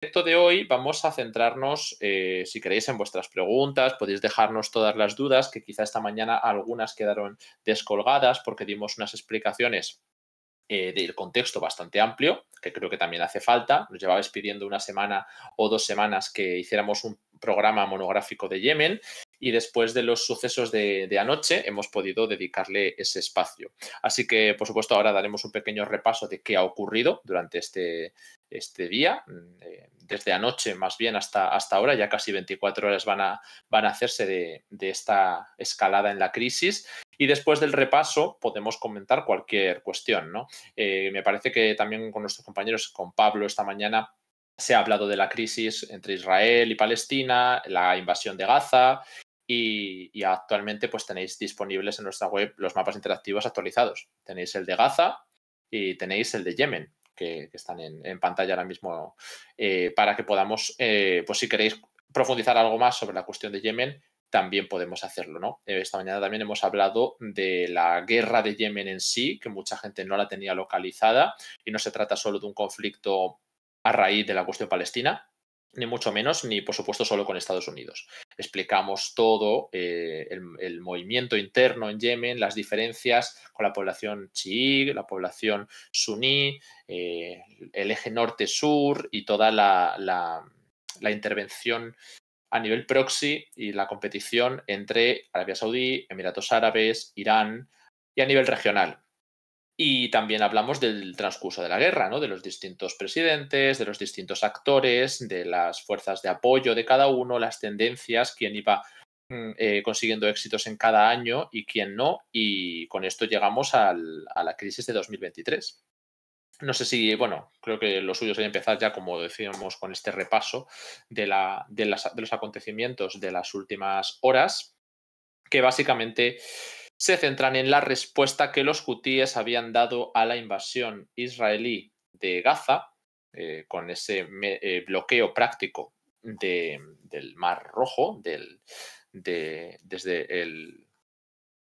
directo de hoy vamos a centrarnos, si queréis, en vuestras preguntas. Podéis dejarnos todas las dudas, que quizá esta mañana algunas quedaron descolgadas porque dimos unas explicaciones del contexto bastante amplio, que creo que también hace falta. Nos llevabais pidiendo una semana o 2 semanas que hiciéramos un programa monográfico de Yemen y después de los sucesos de anoche hemos podido dedicarle ese espacio. Así que, por supuesto, ahora daremos un pequeño repaso de qué ha ocurrido durante este día, desde anoche más bien hasta ahora. Ya casi 24 horas van a hacerse de esta escalada en la crisis. Y después del repaso podemos comentar cualquier cuestión, ¿no? Me parece que también con nuestros compañeros, con Pablo esta mañana, se ha hablado de la crisis entre Israel y Palestina, la invasión de Gaza y actualmente pues tenéis disponibles en nuestra web los mapas interactivos actualizados. Tenéis el de Gaza y tenéis el de Yemen, que están en pantalla ahora mismo, para que podamos, pues si queréis profundizar algo más sobre la cuestión de Yemen, también podemos hacerlo, ¿no? Esta mañana también hemos hablado de la guerra de Yemen en sí, que mucha gente no la tenía localizada, y no se trata solo de un conflicto a raíz de la cuestión palestina, ni mucho menos, ni por supuesto solo con Estados Unidos. Explicamos todo, el movimiento interno en Yemen, las diferencias con la población chií, la población suní, el eje norte-sur y toda la intervención a nivel proxy y la competición entre Arabia Saudí, Emiratos Árabes, Irán y a nivel regional. Y también hablamos del transcurso de la guerra, ¿no? De los distintos presidentes, de los distintos actores, de las fuerzas de apoyo de cada uno, las tendencias, quién iba consiguiendo éxitos en cada año y quién no. Y con esto llegamos a la crisis de 2023. No sé si, bueno, creo que lo suyo sería empezar ya, como decíamos, con este repaso de los acontecimientos de las últimas horas, que básicamente se centran en la respuesta que los hutíes habían dado a la invasión israelí de Gaza, con ese bloqueo práctico del Mar Rojo, desde el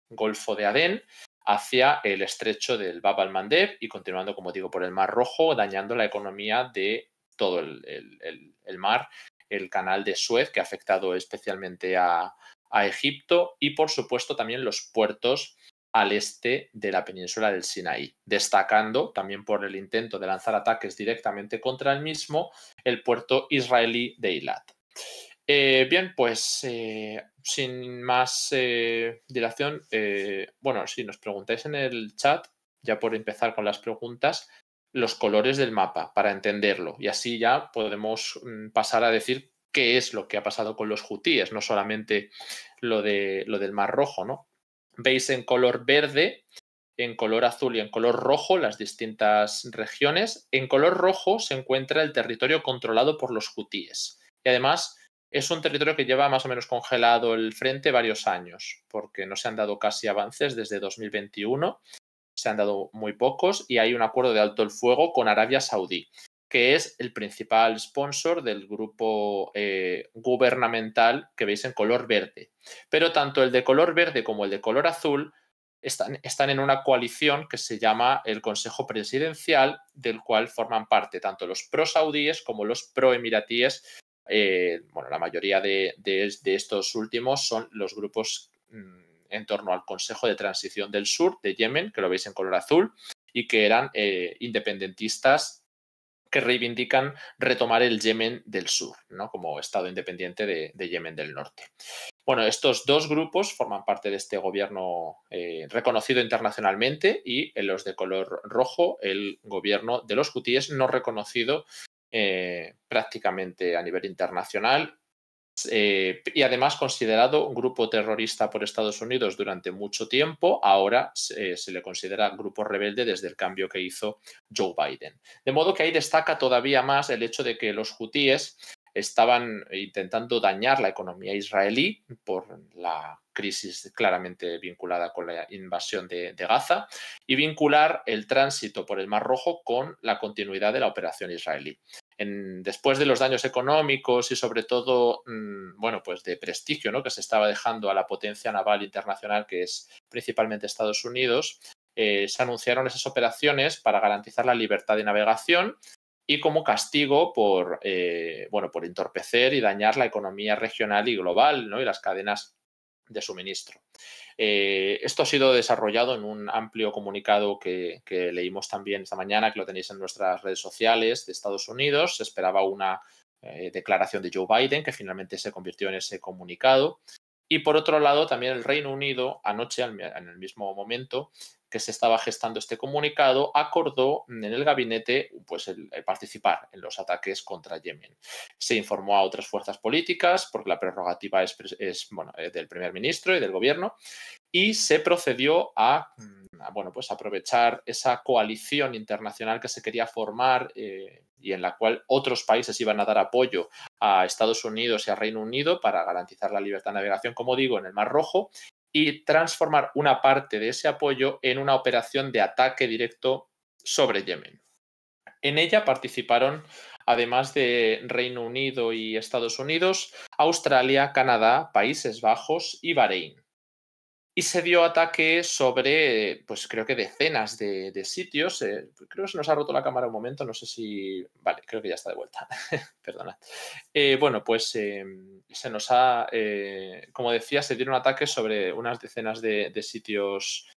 Golfo de Adén hacia el estrecho del Bab al-Mandeb y continuando, como digo, por el Mar Rojo, dañando la economía de todo el mar, el canal de Suez, que ha afectado especialmente a Egipto, y por supuesto también los puertos al este de la península del Sinaí, destacando también por el intento de lanzar ataques directamente contra el mismo, el puerto israelí de Eilat. Bien, pues sin más dilación, bueno, si nos preguntáis en el chat, ya por empezar con las preguntas, los colores del mapa para entenderlo, y así ya podemos pasar a decir qué es lo que ha pasado con los hutíes, no solamente lo del Mar Rojo, ¿no? Veis en color verde, en color azul y en color rojo las distintas regiones. En color rojo se encuentra el territorio controlado por los hutíes. Y además es un territorio que lleva más o menos congelado el frente varios años, porque no se han dado casi avances desde 2021, se han dado muy pocos, y hay un acuerdo de alto el fuego con Arabia Saudí, que es el principal sponsor del grupo gubernamental que veis en color verde. Pero tanto el de color verde como el de color azul están en una coalición que se llama el Consejo Presidencial, del cual forman parte tanto los pro-saudíes como los pro-emiratíes. Bueno, la mayoría de estos últimos son los grupos en torno al Consejo de Transición del Sur de Yemen, que lo veis en color azul, y que eran independentistas que reivindican retomar el Yemen del Sur, ¿no? Como Estado independiente de Yemen del Norte. Bueno, estos dos grupos forman parte de este gobierno reconocido internacionalmente, y en los de color rojo el gobierno de los hutíes no reconocido prácticamente a nivel internacional, y además considerado un grupo terrorista por Estados Unidos durante mucho tiempo. Ahora se le considera grupo rebelde desde el cambio que hizo Joe Biden. De modo que ahí destaca todavía más el hecho de que los hutíes estaban intentando dañar la economía israelí por la crisis claramente vinculada con la invasión de Gaza, y vincular el tránsito por el Mar Rojo con la continuidad de la operación israelí. Después de los daños económicos y sobre todo, bueno, pues de prestigio, ¿no?, que se estaba dejando a la potencia naval internacional que es principalmente Estados Unidos, se anunciaron esas operaciones para garantizar la libertad de navegación y como castigo por, bueno, por entorpecer y dañar la economía regional y global, ¿no? Y las cadenas de suministro. Esto ha sido desarrollado en un amplio comunicado que leímos también esta mañana, que lo tenéis en nuestras redes sociales de Estados Unidos. Se esperaba una declaración de Joe Biden, que finalmente se convirtió en ese comunicado. Y por otro lado, también el Reino Unido, anoche, en el mismo momento que se estaba gestando este comunicado, acordó en el gabinete pues, el participar en los ataques contra Yemen. Se informó a otras fuerzas políticas, porque la prerrogativa es bueno, del primer ministro y del gobierno, y se procedió a bueno, pues aprovechar esa coalición internacional que se quería formar y en la cual otros países iban a dar apoyo a Estados Unidos y a Reino Unido para garantizar la libertad de navegación, como digo, en el Mar Rojo, y transformar una parte de ese apoyo en una operación de ataque directo sobre Yemen. En ella participaron, además de Reino Unido y Estados Unidos, Australia, Canadá, Países Bajos y Bahrein. Y se dio ataque sobre, pues creo que decenas de sitios. Creo que se nos ha roto la cámara un momento, no sé si... Vale, creo que ya está de vuelta. Perdona. Bueno, pues se nos ha... como decía, se dieron ataques sobre unas decenas de sitios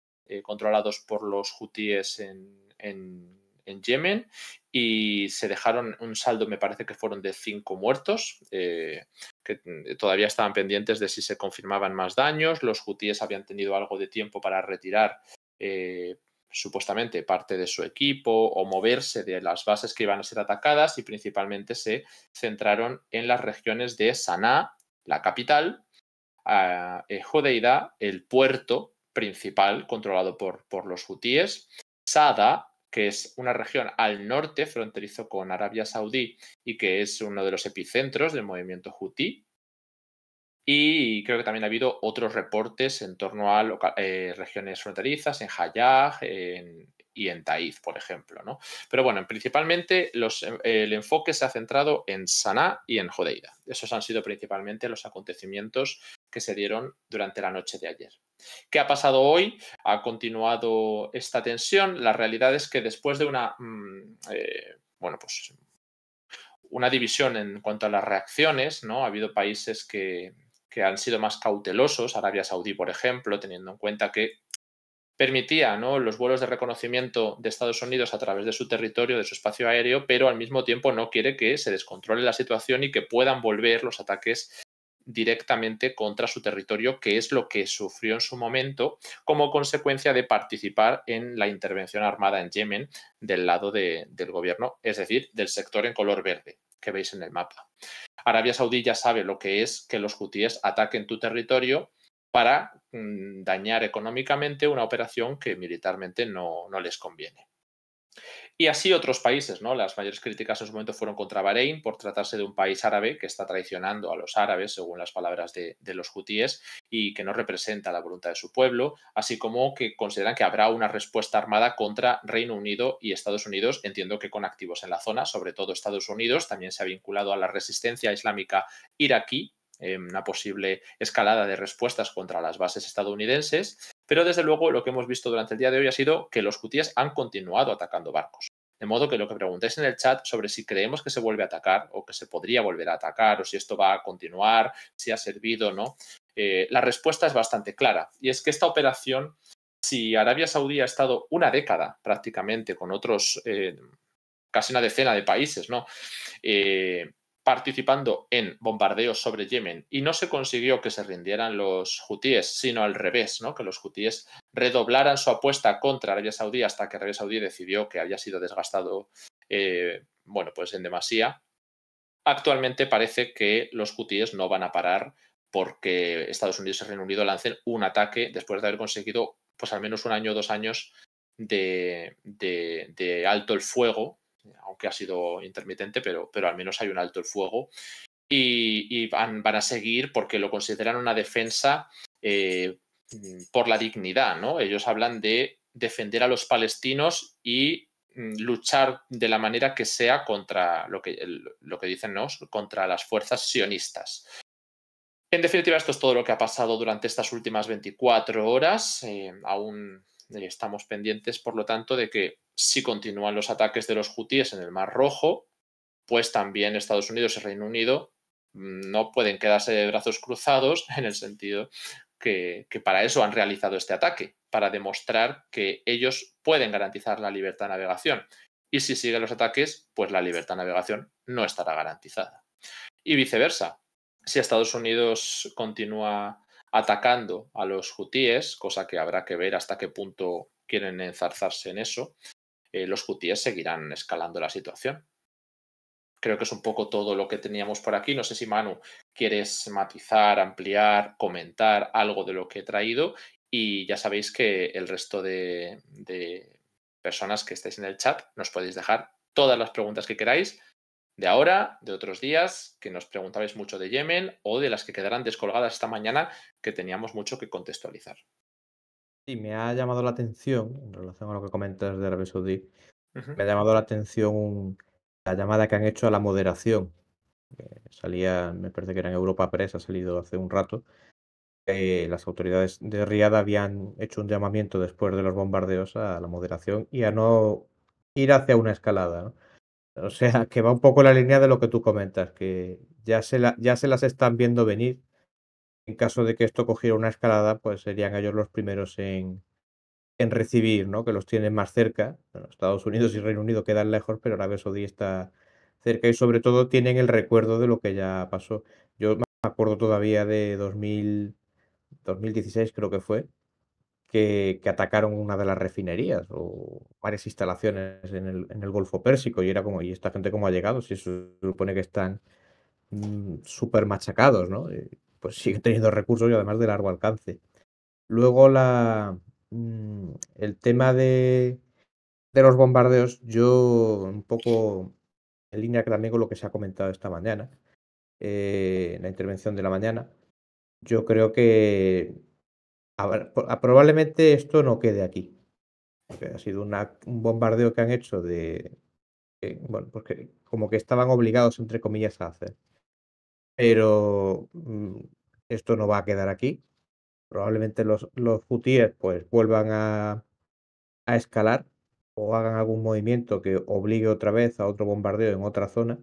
controlados por los hutíes en Yemen, y se dejaron un saldo, me parece que fueron de 5 muertos, que todavía estaban pendientes de si se confirmaban más daños. Los hutíes habían tenido algo de tiempo para retirar supuestamente parte de su equipo o moverse de las bases que iban a ser atacadas, y principalmente se centraron en las regiones de Sanaa, la capital, Hodeida, el puerto principal controlado por los hutíes, Saada, que es una región al norte, fronterizo con Arabia Saudí y que es uno de los epicentros del movimiento hutí. Y creo que también ha habido otros reportes en torno a regiones fronterizas, en Hayaj y en Taif, por ejemplo, ¿no? Pero bueno, principalmente el enfoque se ha centrado en Sanaa y en Hodeida. Esos han sido principalmente los acontecimientos que se dieron durante la noche de ayer. ¿Qué ha pasado hoy? Ha continuado esta tensión. La realidad es que después de bueno, pues una división en cuanto a las reacciones, ¿no? Ha habido países que han sido más cautelosos, Arabia Saudí, por ejemplo, teniendo en cuenta que permitía, ¿no?, los vuelos de reconocimiento de Estados Unidos a través de su territorio, de su espacio aéreo, pero al mismo tiempo no quiere que se descontrole la situación y que puedan volver los ataques directamente contra su territorio, que es lo que sufrió en su momento como consecuencia de participar en la intervención armada en Yemen del lado del gobierno, es decir, del sector en color verde que veis en el mapa. Arabia Saudí ya sabe lo que es que los hutíes ataquen tu territorio para dañar económicamente una operación que militarmente no les conviene. Y así otros países, ¿no? Las mayores críticas en su momento fueron contra Bahrein por tratarse de un país árabe que está traicionando a los árabes, según las palabras de los hutíes, y que no representa la voluntad de su pueblo, así como que consideran que habrá una respuesta armada contra Reino Unido y Estados Unidos, entiendo que con activos en la zona, sobre todo Estados Unidos. También se ha vinculado a la resistencia islámica iraquí, una posible escalada de respuestas contra las bases estadounidenses. Pero desde luego lo que hemos visto durante el día de hoy ha sido que los hutíes han continuado atacando barcos. De modo que lo que preguntéis en el chat sobre si creemos que se vuelve a atacar o que se podría volver a atacar o si esto va a continuar, si ha servido o no, la respuesta es bastante clara. Y es que esta operación, si Arabia Saudí ha estado una década prácticamente con otros, casi una decena de países, ¿no?, participando en bombardeos sobre Yemen, y no se consiguió que se rindieran los hutíes, sino al revés, ¿no?, que los hutíes redoblaran su apuesta contra Arabia Saudí hasta que Arabia Saudí decidió que había sido desgastado, bueno, pues en demasía. Actualmente parece que los hutíes no van a parar porque Estados Unidos y Reino Unido lancen un ataque después de haber conseguido pues al menos un año o 2 años de alto el fuego, aunque ha sido intermitente, pero al menos hay un alto el fuego, y van a seguir porque lo consideran una defensa por la dignidad, ¿no? Ellos hablan de defender a los palestinos y luchar de la manera que sea contra lo que dicen, ¿no?, contra las fuerzas sionistas. En definitiva, esto es todo lo que ha pasado durante estas últimas 24 horas. Aún estamos pendientes, por lo tanto, de que si continúan los ataques de los hutíes en el Mar Rojo, pues también Estados Unidos y Reino Unido no pueden quedarse de brazos cruzados, en el sentido que para eso han realizado este ataque, para demostrar que ellos pueden garantizar la libertad de navegación. Y si siguen los ataques, pues la libertad de navegación no estará garantizada. Y viceversa, si Estados Unidos continúa atacando a los hutíes, cosa que habrá que ver hasta qué punto quieren enzarzarse en eso, los hutíes seguirán escalando la situación. Creo que es un poco todo lo que teníamos por aquí. No sé si, Manu, quieres matizar, ampliar, comentar algo de lo que he traído. Y ya sabéis que el resto de personas que estéis en el chat nos podéis dejar todas las preguntas que queráis, de ahora, de otros días, que nos preguntabais mucho de Yemen, o de las que quedarán descolgadas esta mañana, que teníamos mucho que contextualizar. Sí, me ha llamado la atención, en relación a lo que comentas de Arabia Saudí, Ujú. me ha llamado la atención la llamada que han hecho a la moderación. Salía, me parece que era en Europa Press, ha salido hace un rato. Las autoridades de Riad habían hecho un llamamiento después de los bombardeos a la moderación y a no ir hacia una escalada, ¿no? O sea, que va un poco en la línea de lo que tú comentas, que ya se las están viendo venir. En caso de que esto cogiera una escalada, pues serían ellos los primeros en recibir, ¿no? Que los tienen más cerca. Bueno, Estados Unidos y Reino Unido quedan lejos, pero Arabia Saudí está cerca y sobre todo tienen el recuerdo de lo que ya pasó. Yo me acuerdo todavía de 2016 creo que fue, que atacaron una de las refinerías o varias instalaciones en el Golfo Pérsico y era como, ¿y esta gente cómo ha llegado? Si se supone que están súper machacados, ¿no? Pues siguen teniendo recursos y además de largo alcance. Luego el tema de los bombardeos, yo un poco en línea que también con lo que se ha comentado esta mañana, en la intervención de la mañana, yo creo que probablemente esto no quede aquí, porque ha sido un bombardeo que han hecho bueno, porque como que estaban obligados, entre comillas, a hacer. Pero esto no va a quedar aquí. Probablemente los hutíes pues vuelvan a escalar o hagan algún movimiento que obligue otra vez a otro bombardeo en otra zona.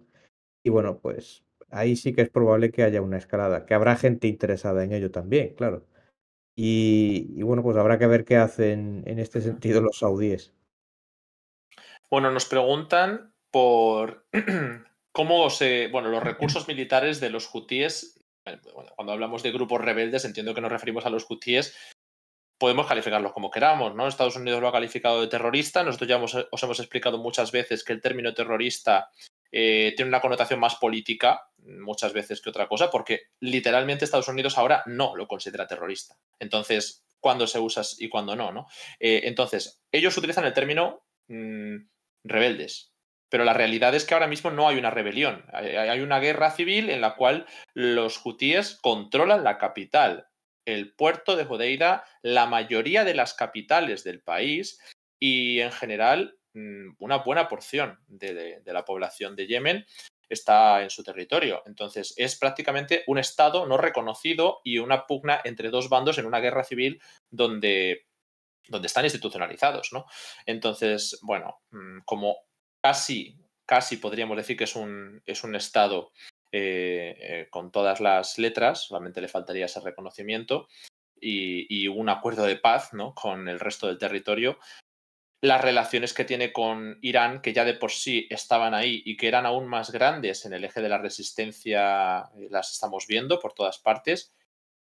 Y bueno, pues ahí sí que es probable que haya una escalada, que habrá gente interesada en ello también, claro. Y bueno, pues habrá que ver qué hacen en este Ujú. sentido los saudíes. Bueno, nos preguntan por cómo bueno, los recursos militares de los hutíes. Bueno, cuando hablamos de grupos rebeldes, entiendo que nos referimos a los hutíes. Podemos calificarlos como queramos, ¿no? Estados Unidos lo ha calificado de terrorista. Nosotros ya os hemos explicado muchas veces que el término terrorista tiene una connotación más política, muchas veces, que otra cosa, porque literalmente Estados Unidos ahora no lo considera terrorista. Entonces, ¿cuándo se usa y cuándo no, no? Entonces, ellos utilizan el término rebeldes, pero la realidad es que ahora mismo no hay una rebelión. Hay una guerra civil en la cual los hutíes controlan la capital, el puerto de Hodeida, la mayoría de las capitales del país y, en general, una buena porción de la población de Yemen está en su territorio. Entonces, es prácticamente un Estado no reconocido y una pugna entre dos bandos en una guerra civil donde están institucionalizados, ¿no? Entonces, bueno, como casi podríamos decir que es un Estado con todas las letras, solamente le faltaría ese reconocimiento y un acuerdo de paz, ¿no?, con el resto del territorio. Las relaciones que tiene con Irán, que ya de por sí estaban ahí y que eran aún más grandes en el eje de la resistencia, las estamos viendo por todas partes.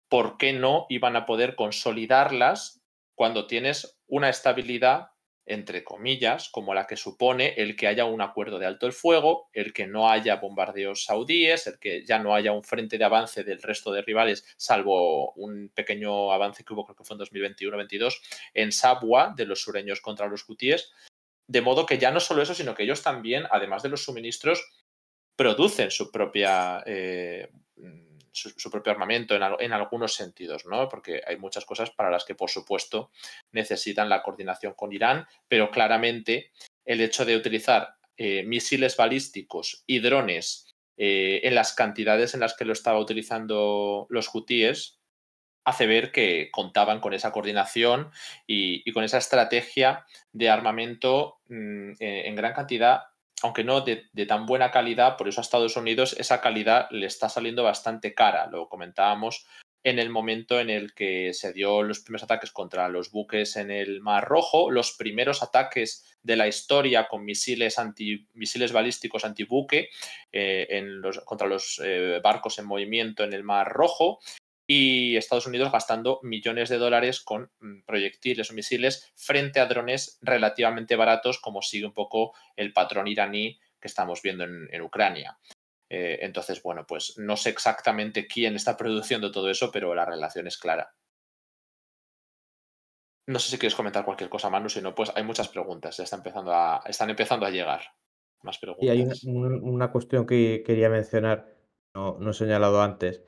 ¿Por qué no iban a poder consolidarlas cuando tienes una estabilidad, entre comillas, como la que supone el que haya un acuerdo de alto el fuego, el que no haya bombardeos saudíes, el que ya no haya un frente de avance del resto de rivales, salvo un pequeño avance que hubo, creo que fue en 2021-22, en Sabwa, de los sureños contra los hutíes? De modo que ya no solo eso, sino que ellos también, además de los suministros, producen su propio armamento en algunos sentidos, ¿no? Porque hay muchas cosas para las que, por supuesto, necesitan la coordinación con Irán, pero claramente el hecho de utilizar misiles balísticos y drones en las cantidades en las que lo estaba utilizando los hutíes hace ver que contaban con esa coordinación y con esa estrategia de armamento en gran cantidad, aunque no de tan buena calidad. Por eso a Estados Unidos esa calidad le está saliendo bastante cara. Lo comentábamos en el momento en el que se dio los primeros ataques contra los buques en el Mar Rojo, los primeros ataques de la historia con misiles balísticos antibuque contra los barcos en movimiento en el Mar Rojo, y Estados Unidos gastando millones de dólares con proyectiles o misiles frente a drones relativamente baratos, como sigue un poco el patrón iraní que estamos viendo en Ucrania. Entonces, bueno, pues no sé exactamente quién está produciendo todo eso, pero la relación es clara. No sé si quieres comentar cualquier cosa, Manu, si no, pues hay muchas preguntas. Ya están empezando a llegar más Y hay una, preguntas. una cuestión que quería mencionar, no he señalado antes,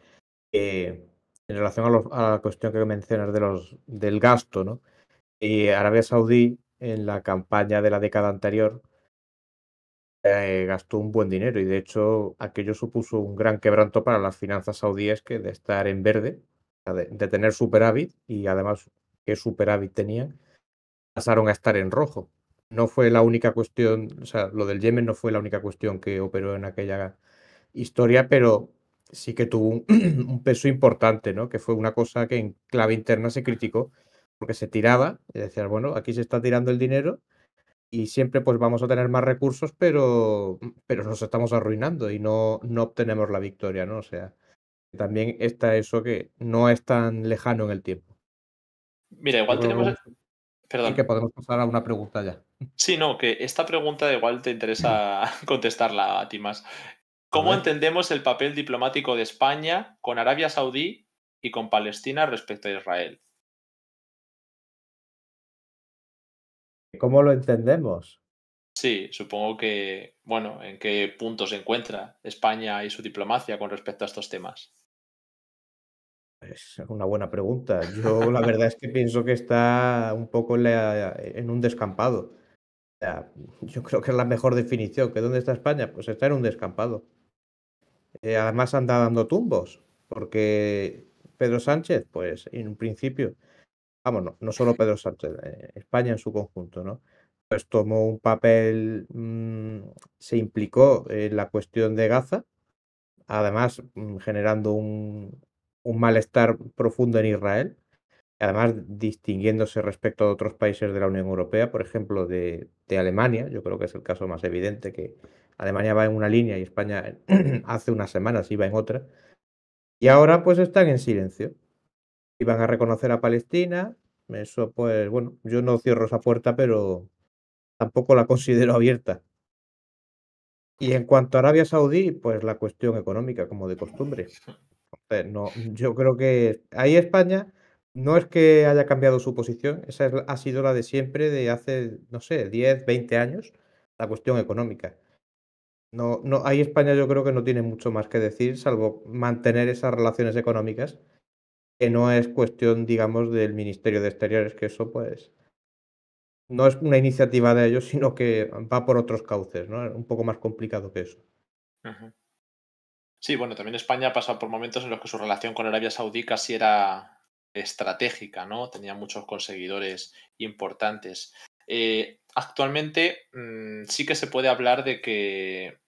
que en relación a la cuestión que mencionas del gasto, ¿no? Y Arabia Saudí, en la campaña de la década anterior, gastó un buen dinero y de hecho aquello supuso un gran quebranto para las finanzas saudíes, que de estar en verde, o sea, de tener superávit, y además qué superávit tenían, pasaron a estar en rojo. No fue la única cuestión, o sea, lo del Yemen no fue la única cuestión que operó en aquella historia, pero sí que tuvo un, un peso importante, ¿no? Que fue una cosa que en clave interna se criticó, porque se tiraba, y decías, bueno, aquí se está tirando el dinero y siempre pues vamos a tener más recursos, pero nos estamos arruinando y no obtenemos la victoria, ¿no? O sea, también está eso que no es tan lejano en el tiempo. Mira, Yo igual creo que tenemos... sí que Perdón. podemos pasar a una pregunta ya. Sí, no, que esta pregunta igual te interesa contestarla a ti más. A ¿Cómo ver, entendemos el papel diplomático de España con Arabia Saudí y con Palestina respecto a Israel? ¿cómo lo entendemos? Sí, supongo que, bueno, ¿en qué punto se encuentra España y su diplomacia con respecto a estos temas? Es una buena pregunta. Yo la verdad es que pienso que está un poco en un descampado. O sea, yo creo que es la mejor definición. ¿Que dónde está España? Pues está en un descampado. Además anda dando tumbos, porque Pedro Sánchez, pues en un principio, vamos, no solo Pedro Sánchez, España en su conjunto, ¿no? Pues tomó un papel, se implicó en la cuestión de Gaza, además generando un malestar profundo en Israel, además distinguiéndose respecto a otros países de la Unión Europea, por ejemplo, de Alemania. Yo creo que es el caso más evidente, que Alemania va en una línea y España hace unas semanas iba en otra. Y ahora pues están en silencio. Iban a reconocer a Palestina. Eso pues bueno, yo no cierro esa puerta, pero tampoco la considero abierta. Y en cuanto a Arabia Saudí, pues la cuestión económica, como de costumbre. No, yo creo que ahí España no es que haya cambiado su posición, esa ha sido la de siempre, de hace, no sé, 10 20 años, la cuestión económica. Ahí España yo creo que no tiene mucho más que decir, salvo mantener esas relaciones económicas, que no es cuestión, digamos, del Ministerio de Exteriores, que eso pues no es una iniciativa de ellos, sino que va por otros cauces, ¿no? Un poco más complicado que eso. Ujú. Sí, bueno, también España ha pasado por momentos en los que su relación con Arabia Saudí casi era estratégica, ¿no? Tenía muchos conseguidores importantes. Actualmente sí que se puede hablar de que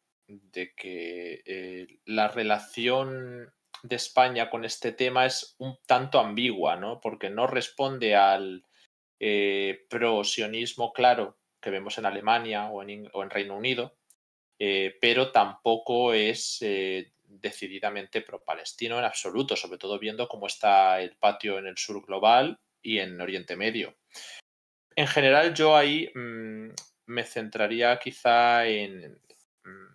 la relación de España con este tema es un tanto ambigua, ¿no? Porque no responde al pro-sionismo claro que vemos en Alemania o en Reino Unido, pero tampoco es decididamente pro-palestino en absoluto, sobre todo viendo cómo está el patio en el sur global y en Oriente Medio. En general, yo ahí me centraría quizá en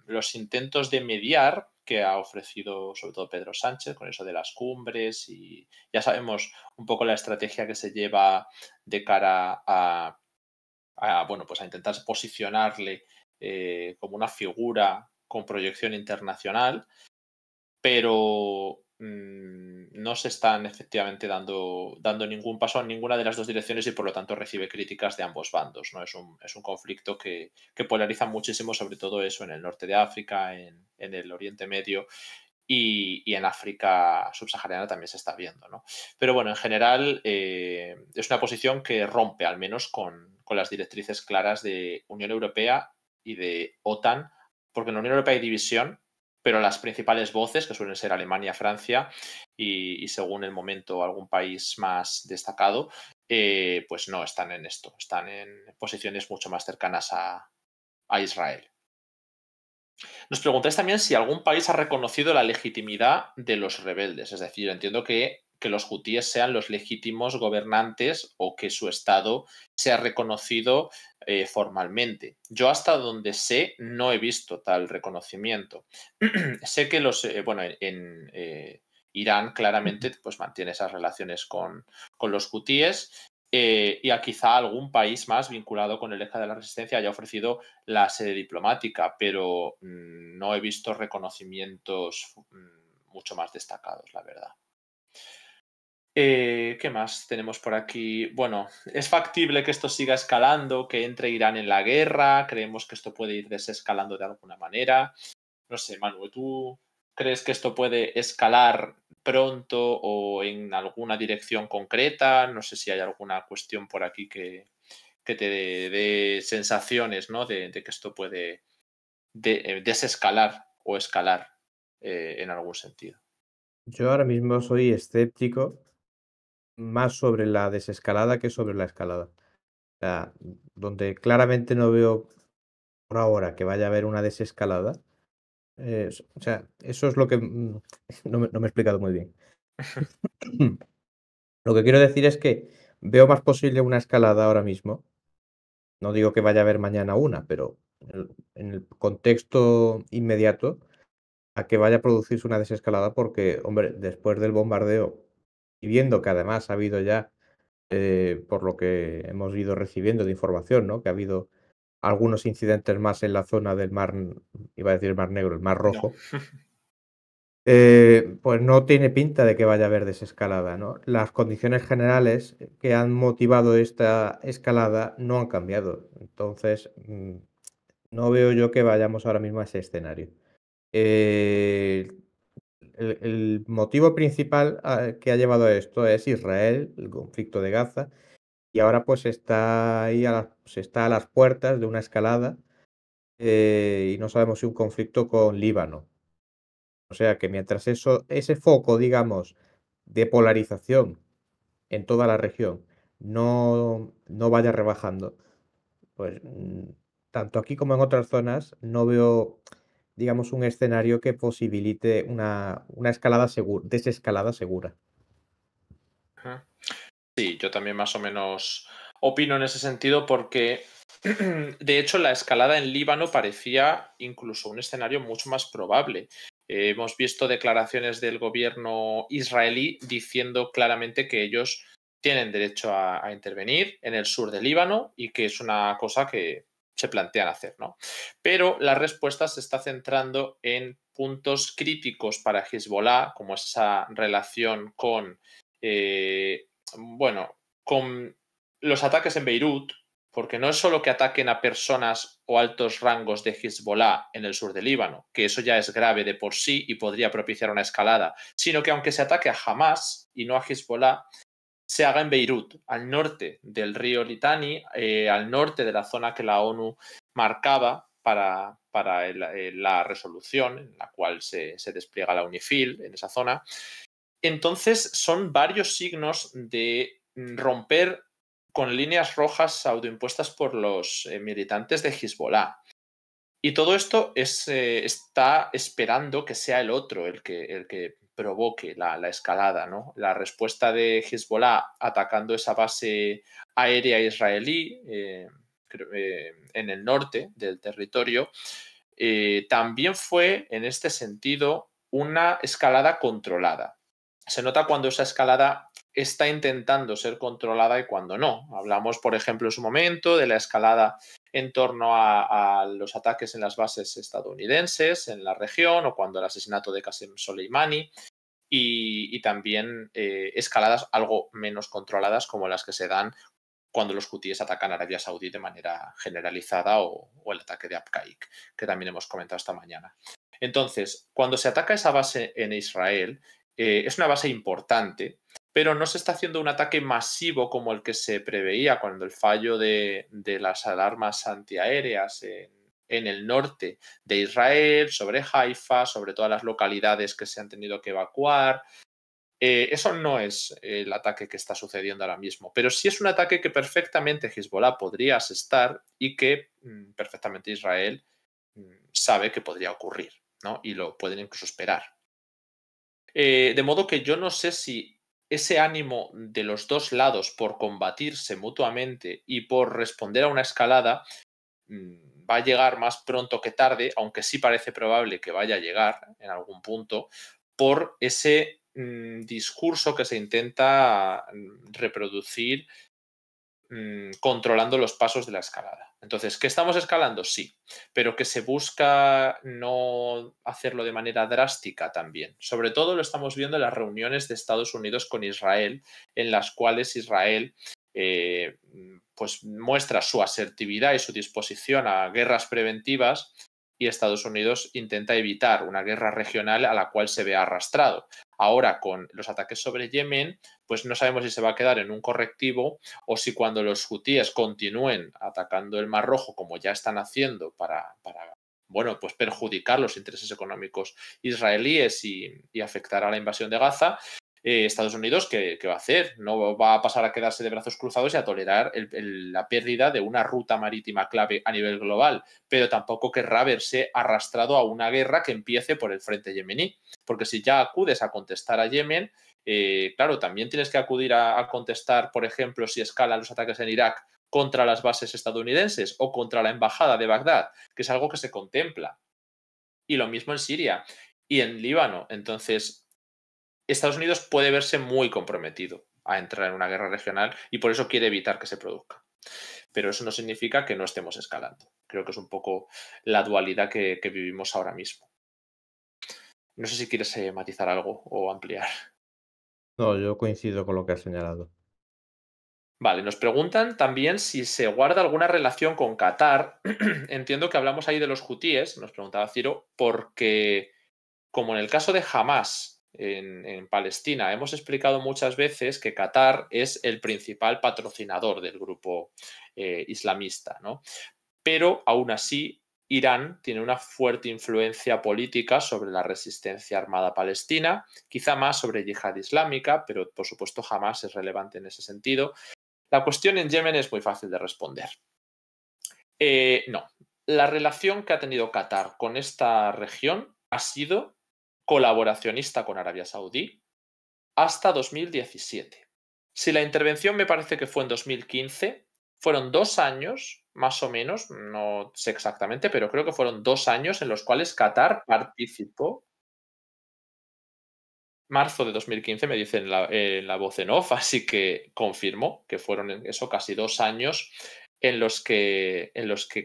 los intentos de mediar que ha ofrecido sobre todo Pedro Sánchez con eso de las cumbres, y ya sabemos un poco la estrategia que se lleva de cara bueno, pues a intentar posicionarle como una figura con proyección internacional, pero no se están efectivamente dando ningún paso en ninguna de las dos direcciones y por lo tanto recibe críticas de ambos bandos, ¿no? Es un conflicto que polariza muchísimo, sobre todo eso en el norte de África, en el Oriente Medio, y en África subsahariana también se está viendo, ¿no? Pero bueno, en general es una posición que rompe al menos con las directrices claras de Unión Europea y de OTAN, porque en la Unión Europea hay división, pero las principales voces, que suelen ser Alemania, Francia y según el momento algún país más destacado, pues no están en esto, están en posiciones mucho más cercanas a Israel. Nos preguntáis también si algún país ha reconocido la legitimidad de los rebeldes, es decir, entiendo que los hutíes sean los legítimos gobernantes o que su Estado sea reconocido formalmente. Yo hasta donde sé no he visto tal reconocimiento. Sé que bueno, en Irán claramente pues mantiene esas relaciones con los hutíes y a quizá algún país más vinculado con el eje de la resistencia haya ofrecido la sede diplomática, pero no he visto reconocimientos mucho más destacados, la verdad. ¿Qué más tenemos por aquí? Bueno, es factible que esto siga escalando, que entre Irán en la guerra, creemos que esto puede ir desescalando de alguna manera. No sé, Manu, ¿tú crees que esto puede escalar pronto o en alguna dirección concreta? No sé si hay alguna cuestión por aquí que te dé sensaciones, ¿no? de que esto puede desescalar o escalar en algún sentido. Yo ahora mismo soy escéptico más sobre la desescalada que sobre la escalada. O sea, donde claramente no veo por ahora que vaya a haber una desescalada, o sea, eso es lo que no me he explicado muy bien. Lo que quiero decir es que veo más posible una escalada ahora mismo. No digo que vaya a haber mañana una, pero en el contexto inmediato a que vaya a producirse una desescalada porque, hombre, después del bombardeo y viendo que además ha habido ya, por lo que hemos ido recibiendo de información, ¿no? Que ha habido algunos incidentes más en la zona del mar, iba a decir el Mar Negro, el Mar No. Rojo, pues no tiene pinta de que vaya a haber desescalada, ¿no? Las condiciones generales que han motivado esta escalada no han cambiado. Entonces, no veo yo que vayamos ahora mismo a ese escenario. Eh, el motivo principal que ha llevado a esto es Israel, el conflicto de Gaza, y ahora pues está ahí se está a las puertas de una escalada y no sabemos si un conflicto con Líbano. O sea que mientras ese foco, digamos, de polarización en toda la región no vaya rebajando, pues tanto aquí como en otras zonas no veo, digamos, un escenario que posibilite una escalada desescalada segura. Sí, yo también más o menos opino en ese sentido porque, de hecho, la escalada en Líbano parecía incluso un escenario mucho más probable. Hemos visto declaraciones del gobierno israelí diciendo claramente que ellos tienen derecho a intervenir en el sur de Líbano y que es una cosa que se plantean hacer, ¿no? Pero la respuesta se está centrando en puntos críticos para Hezbollah, como esa relación con bueno, con los ataques en Beirut, porque no es solo que ataquen a personas o altos rangos de Hezbollah en el sur del Líbano, que eso ya es grave de por sí y podría propiciar una escalada, sino que aunque se ataque a Hamas y no a Hezbollah, se haga en Beirut, al norte del río Litani, al norte de la zona que la ONU marcaba para la resolución en la cual se despliega la UNIFIL en esa zona. Entonces, son varios signos de romper con líneas rojas autoimpuestas por los militantes de Hezbollah. Y todo esto está esperando que sea el otro el que provoque la escalada, ¿no? La respuesta de Hezbollah atacando esa base aérea israelí en el norte del territorio también fue, en este sentido, una escalada controlada. Se nota cuando esa escalada está intentando ser controlada y cuando no. Hablamos, por ejemplo, en su momento de la escalada en torno a los ataques en las bases estadounidenses en la región o cuando el asesinato de Qasem Soleimani y también escaladas algo menos controladas como las que se dan cuando los hutíes atacan a Arabia Saudí de manera generalizada o el ataque de Abqaiq, que también hemos comentado esta mañana. Entonces, cuando se ataca esa base en Israel, es una base importante, pero no se está haciendo un ataque masivo como el que se preveía cuando el fallo de las alarmas antiaéreas en el norte de Israel, sobre Haifa, sobre todas las localidades que se han tenido que evacuar. Eso no es el ataque que está sucediendo ahora mismo, pero sí es un ataque que perfectamente Hezbollah podría asestar y que perfectamente Israel sabe que podría ocurrir, ¿no? Y lo pueden incluso esperar. De modo que yo no sé si ese ánimo de los dos lados por combatirse mutuamente y por responder a una escalada va a llegar más pronto que tarde, aunque sí parece probable que vaya a llegar en algún punto, por ese discurso que se intenta reproducir controlando los pasos de la escalada. Entonces, ¿que estamos escalando? Sí, pero que se busca no hacerlo de manera drástica también. Sobre todo lo estamos viendo en las reuniones de Estados Unidos con Israel, en las cuales Israel pues muestra su asertividad y su disposición a guerras preventivas y Estados Unidos intenta evitar una guerra regional a la cual se ve arrastrado. Ahora, con los ataques sobre Yemen, pues no sabemos si se va a quedar en un correctivo o si cuando los hutíes continúen atacando el Mar Rojo, como ya están haciendo, para bueno, pues perjudicar los intereses económicos israelíes y afectar a la invasión de Gaza, Estados Unidos, ¿qué va a hacer? No va a pasar a quedarse de brazos cruzados y a tolerar la pérdida de una ruta marítima clave a nivel global, pero tampoco querrá verse arrastrado a una guerra que empiece por el frente yemení, porque si ya acudes a contestar a Yemen, claro, también tienes que acudir a contestar, por ejemplo, si escalan los ataques en Irak contra las bases estadounidenses o contra la embajada de Bagdad, que es algo que se contempla. Y lo mismo en Siria y en Líbano. Entonces, Estados Unidos puede verse muy comprometido a entrar en una guerra regional y por eso quiere evitar que se produzca. Pero eso no significa que no estemos escalando. Creo que es un poco la dualidad que vivimos ahora mismo. No sé si quieres matizar algo o ampliar. No, yo coincido con lo que has señalado. Vale, nos preguntan también si se guarda alguna relación con Qatar. Entiendo que hablamos ahí de los hutíes, nos preguntaba Ciro, porque como en el caso de Hamas en Palestina, hemos explicado muchas veces que Qatar es el principal patrocinador del grupo islamista, ¿no? Pero aún así, Irán tiene una fuerte influencia política sobre la resistencia armada palestina, quizá más sobre yihad islámica, pero por supuesto Hamas es relevante en ese sentido. La cuestión en Yemen es muy fácil de responder. No, la relación que ha tenido Qatar con esta región ha sido colaboracionista con Arabia Saudí hasta 2017. Si la intervención me parece que fue en 2015, fueron 2 años, más o menos, no sé exactamente, pero creo que fueron 2 años en los cuales Qatar participó. Marzo de 2015 me dicen la voz en off, así que confirmo que fueron eso casi 2 años en los que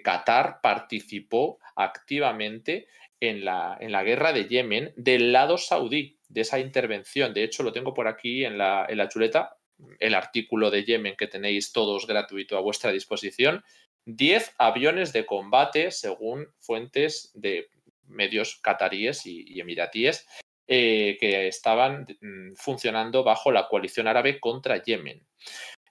Qatar participó activamente en la guerra de Yemen del lado saudí, de esa intervención. De hecho, lo tengo por aquí en la chuleta, el artículo de Yemen que tenéis todos gratuito a vuestra disposición. 10 aviones de combate, según fuentes de medios cataríes y emiratíes, que estaban funcionando bajo la coalición árabe contra Yemen.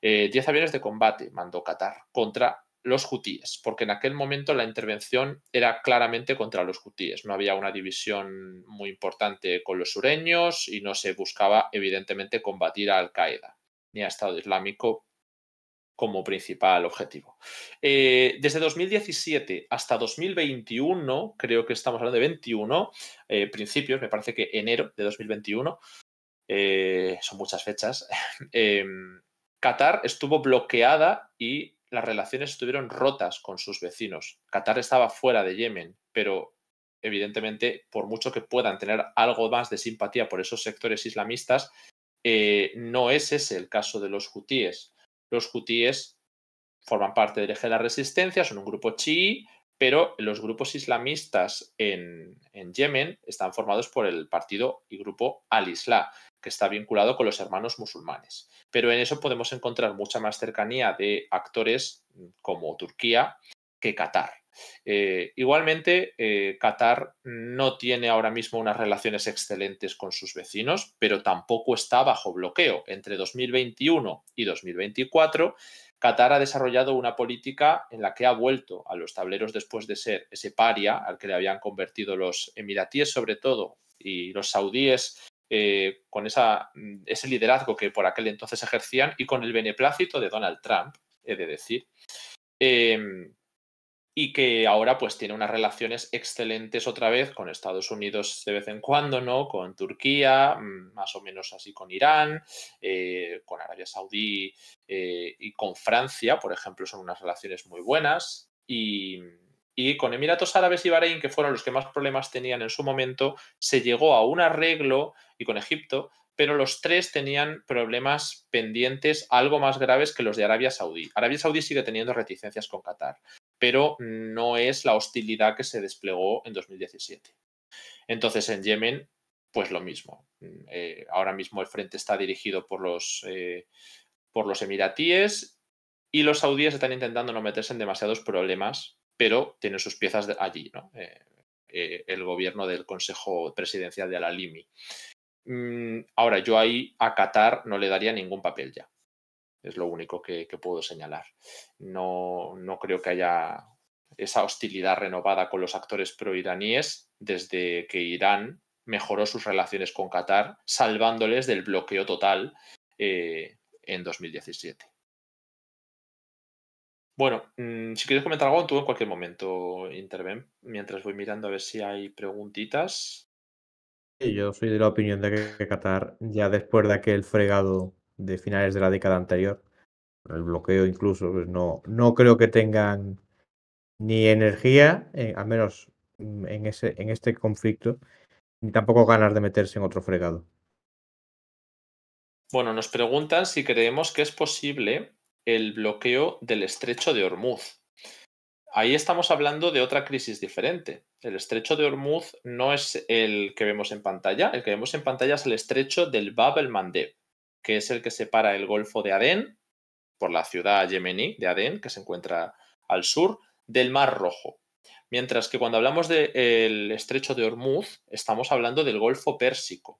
10 aviones de combate mandó Qatar contra los hutíes, porque en aquel momento la intervención era claramente contra los hutíes. No había una división muy importante con los sureños y no se buscaba, evidentemente, combatir a Al-Qaeda ni a Estado Islámico como principal objetivo. Desde 2017 hasta 2021, creo que estamos hablando de 21, principios, me parece que enero de 2021, son muchas fechas, Qatar estuvo bloqueada y las relaciones estuvieron rotas con sus vecinos. Qatar estaba fuera de Yemen, pero evidentemente, por mucho que puedan tener algo más de simpatía por esos sectores islamistas, no es ese el caso de los hutíes. Los hutíes forman parte del eje de la resistencia, son un grupo chií, pero los grupos islamistas en Yemen están formados por el partido y grupo Al-Islah, que está vinculado con los hermanos musulmanes. Pero en eso podemos encontrar mucha más cercanía de actores como Turquía, que Qatar. Igualmente, Qatar no tiene ahora mismo unas relaciones excelentes con sus vecinos, pero tampoco está bajo bloqueo. Entre 2021 y 2024, Qatar ha desarrollado una política en la que ha vuelto a los tableros después de ser ese paria al que le habían convertido los emiratíes sobre todo y los saudíes con ese liderazgo que por aquel entonces ejercían y con el beneplácito de Donald Trump, he de decir. Y que ahora pues tiene unas relaciones excelentes otra vez con Estados Unidos de vez en cuando, ¿no? Con Turquía, más o menos así con Irán, con Arabia Saudí y con Francia, por ejemplo, son unas relaciones muy buenas. Y con Emiratos Árabes y Bahrein, que fueron los que más problemas tenían en su momento, se llegó a un arreglo, y con Egipto, pero los tres tenían problemas pendientes algo más graves que los de Arabia Saudí. Arabia Saudí sigue teniendo reticencias con Qatar, pero no es la hostilidad que se desplegó en 2017. Entonces, en Yemen, pues lo mismo. Ahora mismo el frente está dirigido por los emiratíes y los saudíes están intentando no meterse en demasiados problemas, pero tienen sus piezas allí, ¿no? El gobierno del Consejo Presidencial de Al-Alimi. Ahora, yo ahí a Qatar no le daría ningún papel ya. Es lo único que puedo señalar. No creo que haya esa hostilidad renovada con los actores proiraníes desde que Irán mejoró sus relaciones con Qatar, salvándoles del bloqueo total en 2017. Bueno, si quieres comentar algo, tú en cualquier momento interven, mientras voy mirando a ver si hay preguntitas. Sí, yo soy de la opinión de que Qatar, ya después de aquel fregado de finales de la década anterior, el bloqueo incluso, pues no creo que tengan ni energía, al menos en este conflicto, ni tampoco ganas de meterse en otro fregado. Bueno, nos preguntan si creemos que es posible el bloqueo del estrecho de Hormuz. Ahí estamos hablando de otra crisis diferente. El estrecho de Hormuz no es el que vemos en pantalla. El que vemos en pantalla es el estrecho del Bab el-Mandeb, que es el que separa el Golfo de Adén, por la ciudad yemení de Adén, que se encuentra al sur, del Mar Rojo. Mientras que cuando hablamos del estrecho de Hormuz, estamos hablando del Golfo Pérsico,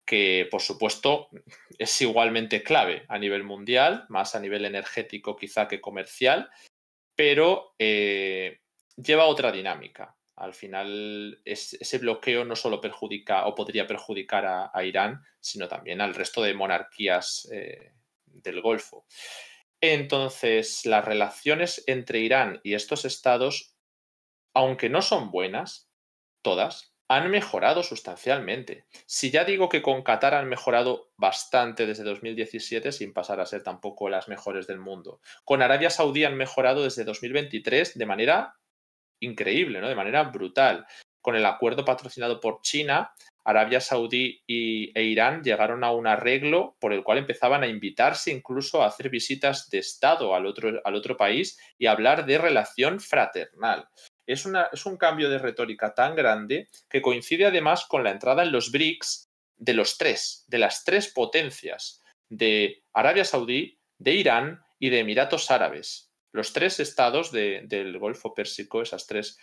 que por supuesto es igualmente clave a nivel mundial, más a nivel energético quizá que comercial, pero lleva otra dinámica. Al final, ese bloqueo no solo perjudica o podría perjudicar a Irán, sino también al resto de monarquías del Golfo. Entonces, las relaciones entre Irán y estos estados, aunque no son buenas, todas, han mejorado sustancialmente. Si ya digo que con Qatar han mejorado bastante desde 2017, sin pasar a ser tampoco las mejores del mundo. Con Arabia Saudí han mejorado desde 2023 de manera increíble, ¿no? De manera brutal. Con el acuerdo patrocinado por China, Arabia Saudí e Irán llegaron a un arreglo por el cual empezaban a invitarse incluso a hacer visitas de Estado al otro país y a hablar de relación fraternal. Es un cambio de retórica tan grande que coincide además con la entrada en los BRICS de las tres potencias, de Arabia Saudí, de Irán y de Emiratos Árabes. Los tres estados del Golfo Pérsico, esas tres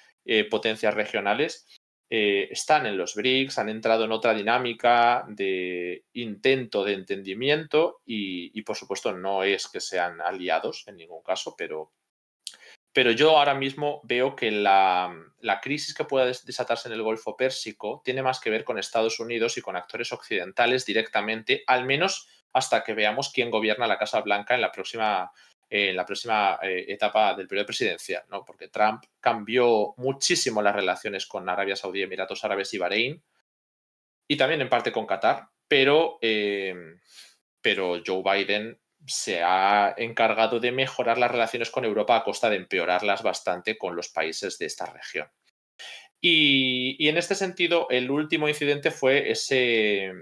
potencias regionales, están en los BRICS, han entrado en otra dinámica de intento de entendimiento y por supuesto no es que sean aliados en ningún caso, pero yo ahora mismo veo que la crisis que pueda desatarse en el Golfo Pérsico tiene más que ver con Estados Unidos y con actores occidentales directamente, al menos hasta que veamos quién gobierna la Casa Blanca en la próxima etapa del periodo presidencial, ¿no? Porque Trump cambió muchísimo las relaciones con Arabia Saudí, Emiratos Árabes y Bahrein, y también en parte con Qatar, pero Joe Biden se ha encargado de mejorar las relaciones con Europa a costa de empeorarlas bastante con los países de esta región. Y en este sentido, el último incidente fue ese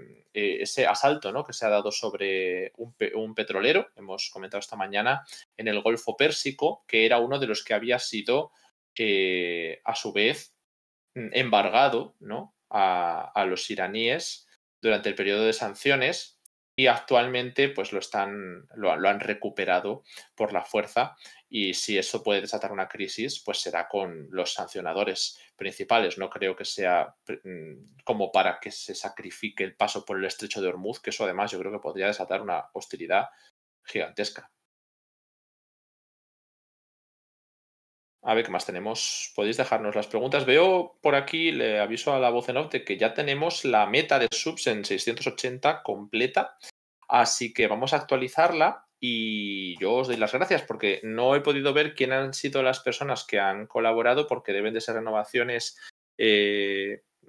asalto, ¿no?, que se ha dado sobre un petrolero, hemos comentado esta mañana, en el Golfo Pérsico, que era uno de los que había sido, a su vez, embargado, ¿no?, a los iraníes durante el periodo de sanciones y actualmente pues lo han recuperado por la fuerza, y si eso puede desatar una crisis, pues será con los sancionadores principales. No creo que sea como para que se sacrifique el paso por el estrecho de Hormuz, que eso además yo creo que podría desatar una hostilidad gigantesca. A ver qué más tenemos. Podéis dejarnos las preguntas. Veo por aquí, le aviso a la voz en off de que ya tenemos la meta de subs en 680 completa. Así que vamos a actualizarla y yo os doy las gracias porque no he podido ver quién han sido las personas que han colaborado, porque deben de ser renovaciones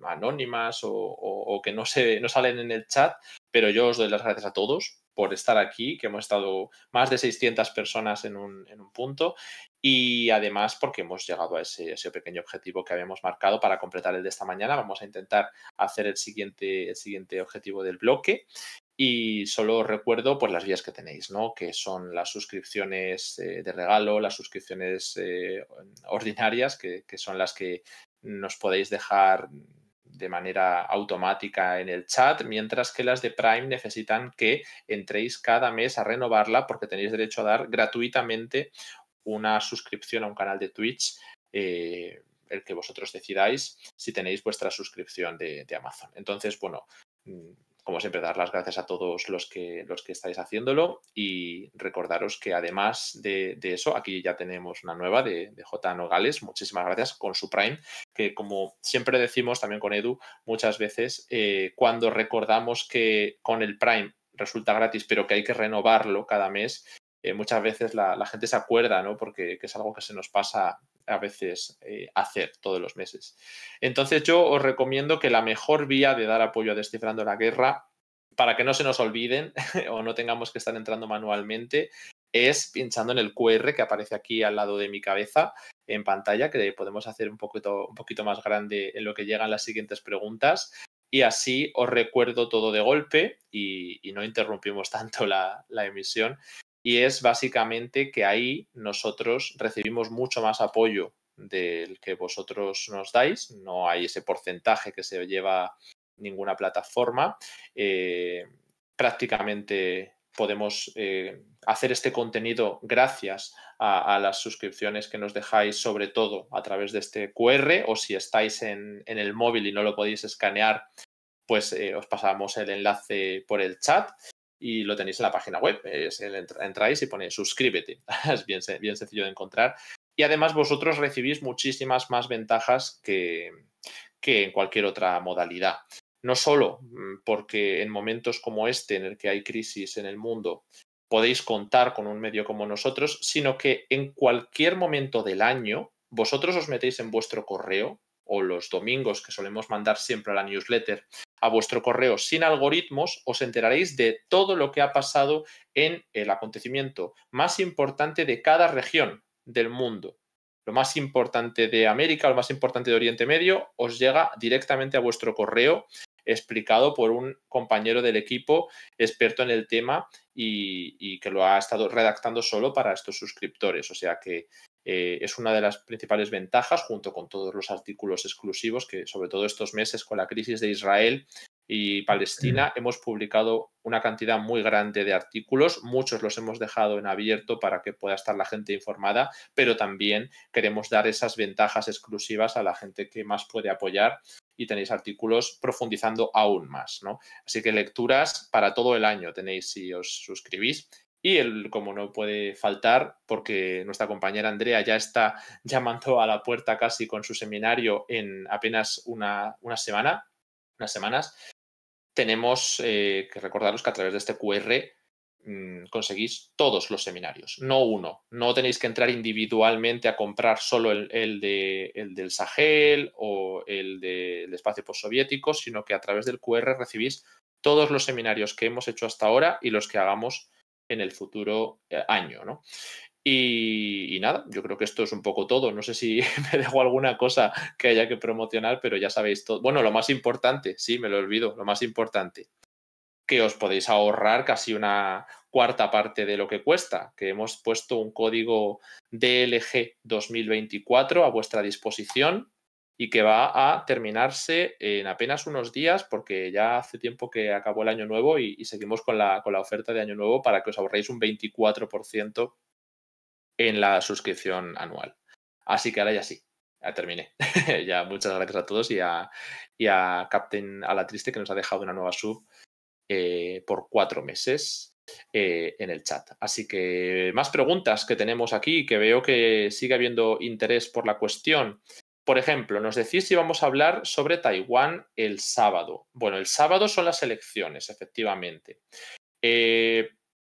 anónimas o que no salen en el chat, pero yo os doy las gracias a todos por estar aquí, que hemos estado más de 600 personas en un punto, y además porque hemos llegado a ese pequeño objetivo que habíamos marcado para completar el de esta mañana. Vamos a intentar hacer el siguiente objetivo del bloque. Y solo os recuerdo pues las vías que tenéis, ¿no? Que son las suscripciones de regalo, las suscripciones ordinarias, que son las que nos podéis dejar de manera automática en el chat, mientras que las de Prime necesitan que entréis cada mes a renovarla, porque tenéis derecho a dar gratuitamente una suscripción a un canal de Twitch, el que vosotros decidáis, si tenéis vuestra suscripción de Amazon. Entonces, bueno, como siempre, dar las gracias a todos los que estáis haciéndolo, y recordaros que además de eso, aquí ya tenemos una nueva de J. Nogales. Muchísimas gracias, con su Prime, que como siempre decimos también con Edu muchas veces, cuando recordamos que con el Prime resulta gratis, pero que hay que renovarlo cada mes, muchas veces la gente se acuerda, ¿no? Porque es algo que se nos pasa a veces hacer todos los meses. Entonces yo os recomiendo que la mejor vía de dar apoyo a Descifrando la Guerra, para que no se nos olviden o no tengamos que estar entrando manualmente, es pinchando en el QR que aparece aquí al lado de mi cabeza en pantalla, que podemos hacer un poquito más grande en lo que llegan las siguientes preguntas, y así os recuerdo todo de golpe y no interrumpimos tanto la emisión. Y es básicamente que ahí nosotros recibimos mucho más apoyo del que vosotros nos dais. No hay ese porcentaje que se lleva ninguna plataforma. Prácticamente podemos hacer este contenido gracias a las suscripciones que nos dejáis, sobre todo a través de este QR, o si estáis en el móvil y no lo podéis escanear, pues os pasamos el enlace por el chat y lo tenéis en la página web. Entráis y ponéis suscríbete. Es bien sencillo de encontrar. Y además vosotros recibís muchísimas más ventajas que en cualquier otra modalidad. No solo porque en momentos como este, en el que hay crisis en el mundo, podéis contar con un medio como nosotros, sino que en cualquier momento del año vosotros os metéis en vuestro correo, o los domingos, que solemos mandar siempre a la newsletter, a vuestro correo sin algoritmos, os enteraréis de todo lo que ha pasado en el acontecimiento más importante de cada región del mundo. Lo más importante de América, lo más importante de Oriente Medio, os llega directamente a vuestro correo, explicado por un compañero del equipo experto en el tema y que lo ha estado redactando solo para estos suscriptores. O sea que es una de las principales ventajas, junto con todos los artículos exclusivos que, sobre todo estos meses con la crisis de Israel y Palestina, hemos publicado una cantidad muy grande de artículos. Muchos los hemos dejado en abierto para que pueda estar la gente informada, pero también queremos dar esas ventajas exclusivas a la gente que más puede apoyar, y tenéis artículos profundizando aún más, ¿no? Así que lecturas para todo el año tenéis si os suscribís. Y como no puede faltar, porque nuestra compañera Andrea ya está llamando a la puerta casi con su seminario en apenas unas semanas, tenemos que recordaros que a través de este QR conseguís todos los seminarios, no uno. No tenéis que entrar individualmente a comprar solo el del Sahel o el del espacio postsoviético, sino que a través del QR recibís todos los seminarios que hemos hecho hasta ahora y los que hagamos en el futuro año, ¿no? Y nada, yo creo que esto es un poco todo. No sé si me dejo alguna cosa que haya que promocionar, pero ya sabéis todo. Bueno, lo más importante, sí, me lo olvido, lo más importante, que os podéis ahorrar casi una cuarta parte de lo que cuesta, que hemos puesto un código DLG 2024 a vuestra disposición, y que va a terminarse en apenas unos días, porque ya hace tiempo que acabó el año nuevo y seguimos con la oferta de año nuevo para que os ahorréis un 24% en la suscripción anual. Así que ahora ya sí, ya terminé. Ya muchas gracias a todos y a Captain Alatriste, que nos ha dejado una nueva sub por 4 meses en el chat. Así que más preguntas que tenemos aquí, que veo que sigue habiendo interés por la cuestión. Por ejemplo, nos decís si vamos a hablar sobre Taiwán el sábado. Bueno, el sábado son las elecciones, efectivamente.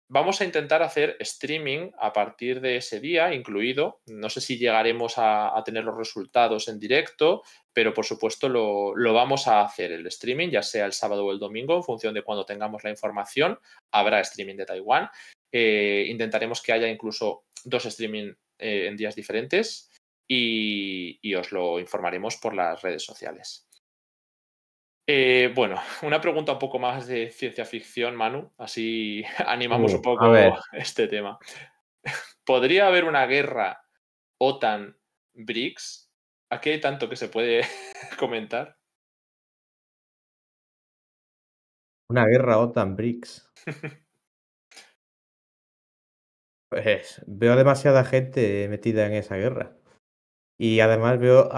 Vamos a intentar hacer streaming a partir de ese día, incluido. No sé si llegaremos a tener los resultados en directo, pero por supuesto lo vamos a hacer el streaming, ya sea el sábado o el domingo, en función de cuando tengamos la información. Habrá streaming de Taiwán. Intentaremos que haya incluso 2 streaming en días diferentes y os lo informaremos por las redes sociales. Bueno, una pregunta un poco más de ciencia ficción, Manu, así animamos un A ver, poco este tema. ¿Podría haber una guerra OTAN-BRICS? Aquí hay tanto que se puede comentar. una guerra OTAN-BRICS. Pues veo demasiada gente metida en esa guerra. Y además veo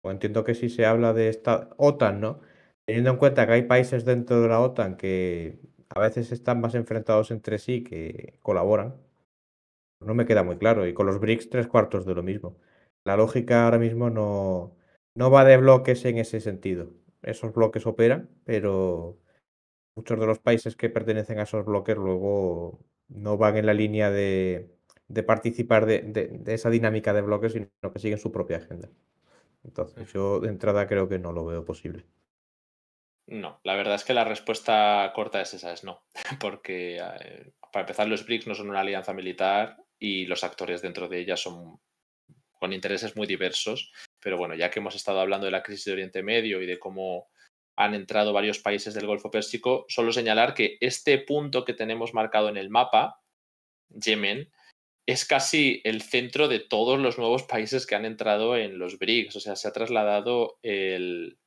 o entiendo que si se habla de esta OTAN, ¿no? Teniendo en cuenta que hay países dentro de la OTAN que a veces están más enfrentados entre sí que colaboran, no me queda muy claro. Y con los BRICS, tres cuartos de lo mismo. La lógica ahora mismo no va de bloques en ese sentido. Esos bloques operan, pero muchos de los países que pertenecen a esos bloques luego no van en la línea de participar de esa dinámica de bloques, sino que siguen su propia agenda. Entonces, yo de entrada creo que no lo veo posible. No, la verdad es que la respuesta corta es esa, es no, porque para empezar los BRICS no son una alianza militar y los actores dentro de ella son con intereses muy diversos, pero bueno, ya que hemos estado hablando de la crisis de Oriente Medio y de cómo han entrado varios países del Golfo Pérsico, solo señalar que este punto que tenemos marcado en el mapa, Yemen, es casi el centro de todos los nuevos países que han entrado en los BRICS, o sea, se ha trasladado el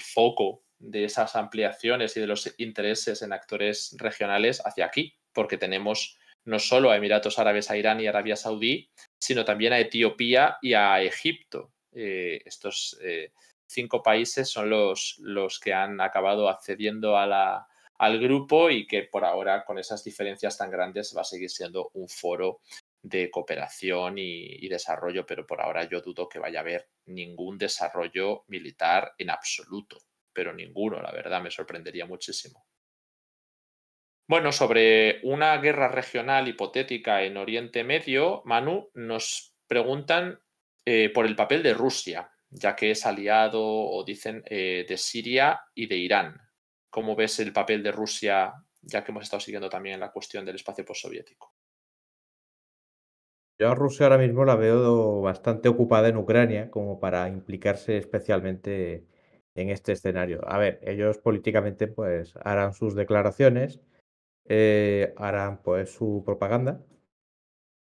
foco de esas ampliaciones y de los intereses en actores regionales hacia aquí, porque tenemos no solo a Emiratos Árabes, a Irán y Arabia Saudí, sino también a Etiopía y a Egipto. Estos 5 países son los que han acabado accediendo al grupo y que por ahora, con esas diferencias tan grandes, va a seguir siendo un foro de cooperación y desarrollo, pero por ahora yo dudo que vaya a haber ningún desarrollo militar en absoluto, pero ninguno, la verdad, me sorprendería muchísimo. Bueno, sobre una guerra regional hipotética en Oriente Medio, Manu, nos preguntan por el papel de Rusia, ya que es aliado, o dicen, de Siria y de Irán. ¿Cómo ves el papel de Rusia, ya que hemos estado siguiendo también la cuestión del espacio postsoviético? Yo a Rusia ahora mismo la veo bastante ocupada en Ucrania como para implicarse especialmente en este escenario. A ver, ellos políticamente pues harán sus declaraciones, harán pues su propaganda,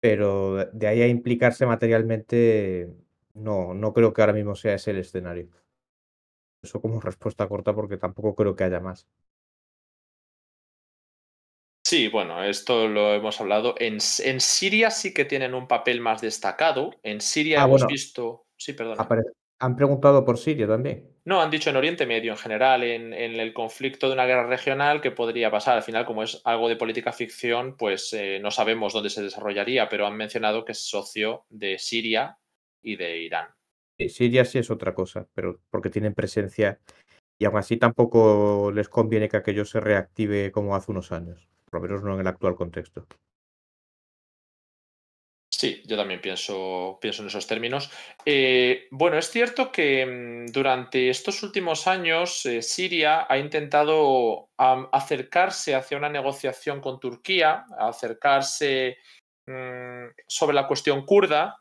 pero de ahí a implicarse materialmente no creo que ahora mismo sea ese el escenario. Eso como respuesta corta porque tampoco creo que haya más. Sí, bueno, esto lo hemos hablado. En Siria sí que tienen un papel más destacado. En Siria Ah, hemos bueno, visto. Sí, perdona. apare han preguntado por Siria también. No, han dicho en Oriente Medio en general, en el conflicto de una guerra regional que podría pasar. Al final, como es algo de política ficción, pues no sabemos dónde se desarrollaría, pero han mencionado que es socio de Siria y de Irán. Siria sí es otra cosa, pero porque tienen presencia y aun así tampoco les conviene que aquello se reactive como hace unos años, por lo menos no en el actual contexto. Sí, yo también pienso en esos términos. Bueno, es cierto que durante estos últimos años Siria ha intentado acercarse hacia una negociación con Turquía, acercarse sobre la cuestión kurda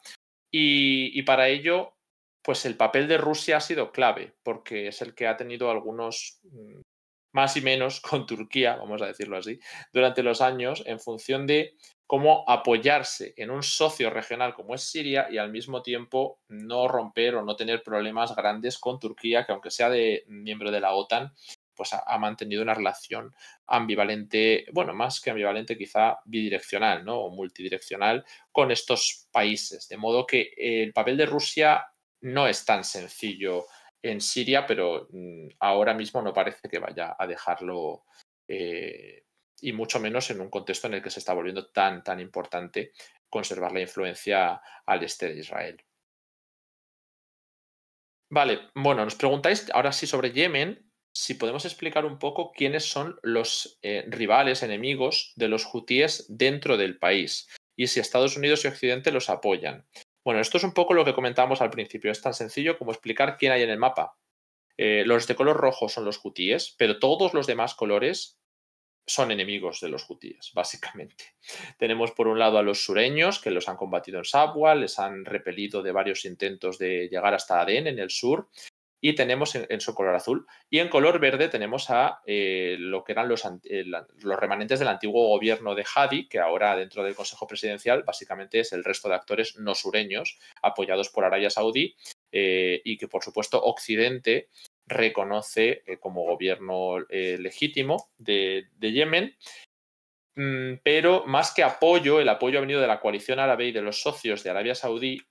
y para ello, pues el papel de Rusia ha sido clave, porque es el que ha tenido algunos más y menos con Turquía, vamos a decirlo así, durante los años en función de cómo apoyarse en un socio regional como es Siria y al mismo tiempo no romper o no tener problemas grandes con Turquía, que aunque sea miembro de la OTAN, pues ha mantenido una relación ambivalente, bueno, más que ambivalente, quizá bidireccional, ¿no? O multidireccional con estos países. De modo que el papel de Rusia no es tan sencillo en Siria, pero ahora mismo no parece que vaya a dejarlo, y mucho menos en un contexto en el que se está volviendo tan importante conservar la influencia al este de Israel. Vale, bueno, nos preguntáis ahora sí sobre Yemen, si podemos explicar un poco quiénes son los rivales, enemigos de los hutíes dentro del país y si Estados Unidos y Occidente los apoyan. Bueno, esto es un poco lo que comentábamos al principio. Es tan sencillo como explicar quién hay en el mapa. Los de color rojo son los hutíes, pero todos los demás colores son enemigos de los hutíes, básicamente. Tenemos por un lado a los sureños, que los han combatido en Sabwa, les han repelido de varios intentos de llegar hasta Adén, en el sur, y tenemos en su color azul. Y en color verde tenemos a lo que eran los remanentes del antiguo gobierno de Hadi, que ahora dentro del Consejo Presidencial básicamente es el resto de actores no sureños, apoyados por Arabia Saudí, y que por supuesto Occidente reconoce como gobierno legítimo de Yemen. Pero más que apoyo, el apoyo ha venido de la coalición árabe y de los socios de Arabia Saudí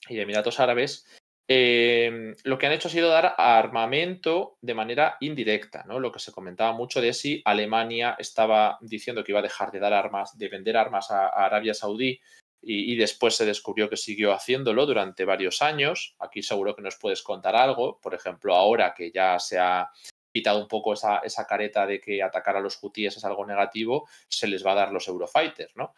y de Emiratos Árabes. Lo que han hecho ha sido dar armamento de manera indirecta, ¿no? Lo que se comentaba mucho de si Alemania estaba diciendo que iba a dejar de dar armas, de vender armas a Arabia Saudí, y después se descubrió que siguió haciéndolo durante varios años. Aquí seguro que nos puedes contar algo, por ejemplo, ahora que ya se ha quitado un poco esa careta de que atacar a los hutíes es algo negativo, se les va a dar los Eurofighters, ¿no?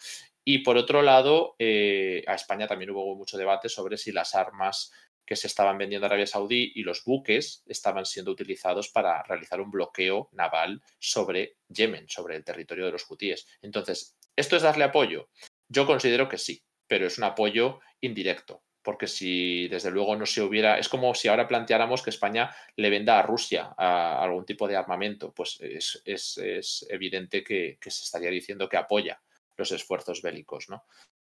Y por otro lado, a España también hubo mucho debate sobre si las armas que se estaban vendiendo a Arabia Saudí y los buques estaban siendo utilizados para realizar un bloqueo naval sobre Yemen, sobre el territorio de los hutíes. Entonces, ¿esto es darle apoyo? Yo considero que sí, pero es un apoyo indirecto, porque si desde luego no se hubiera, es como si ahora planteáramos que España le venda a Rusia algún tipo de armamento, pues es evidente que se estaría diciendo que apoya los esfuerzos bélicos, ¿no?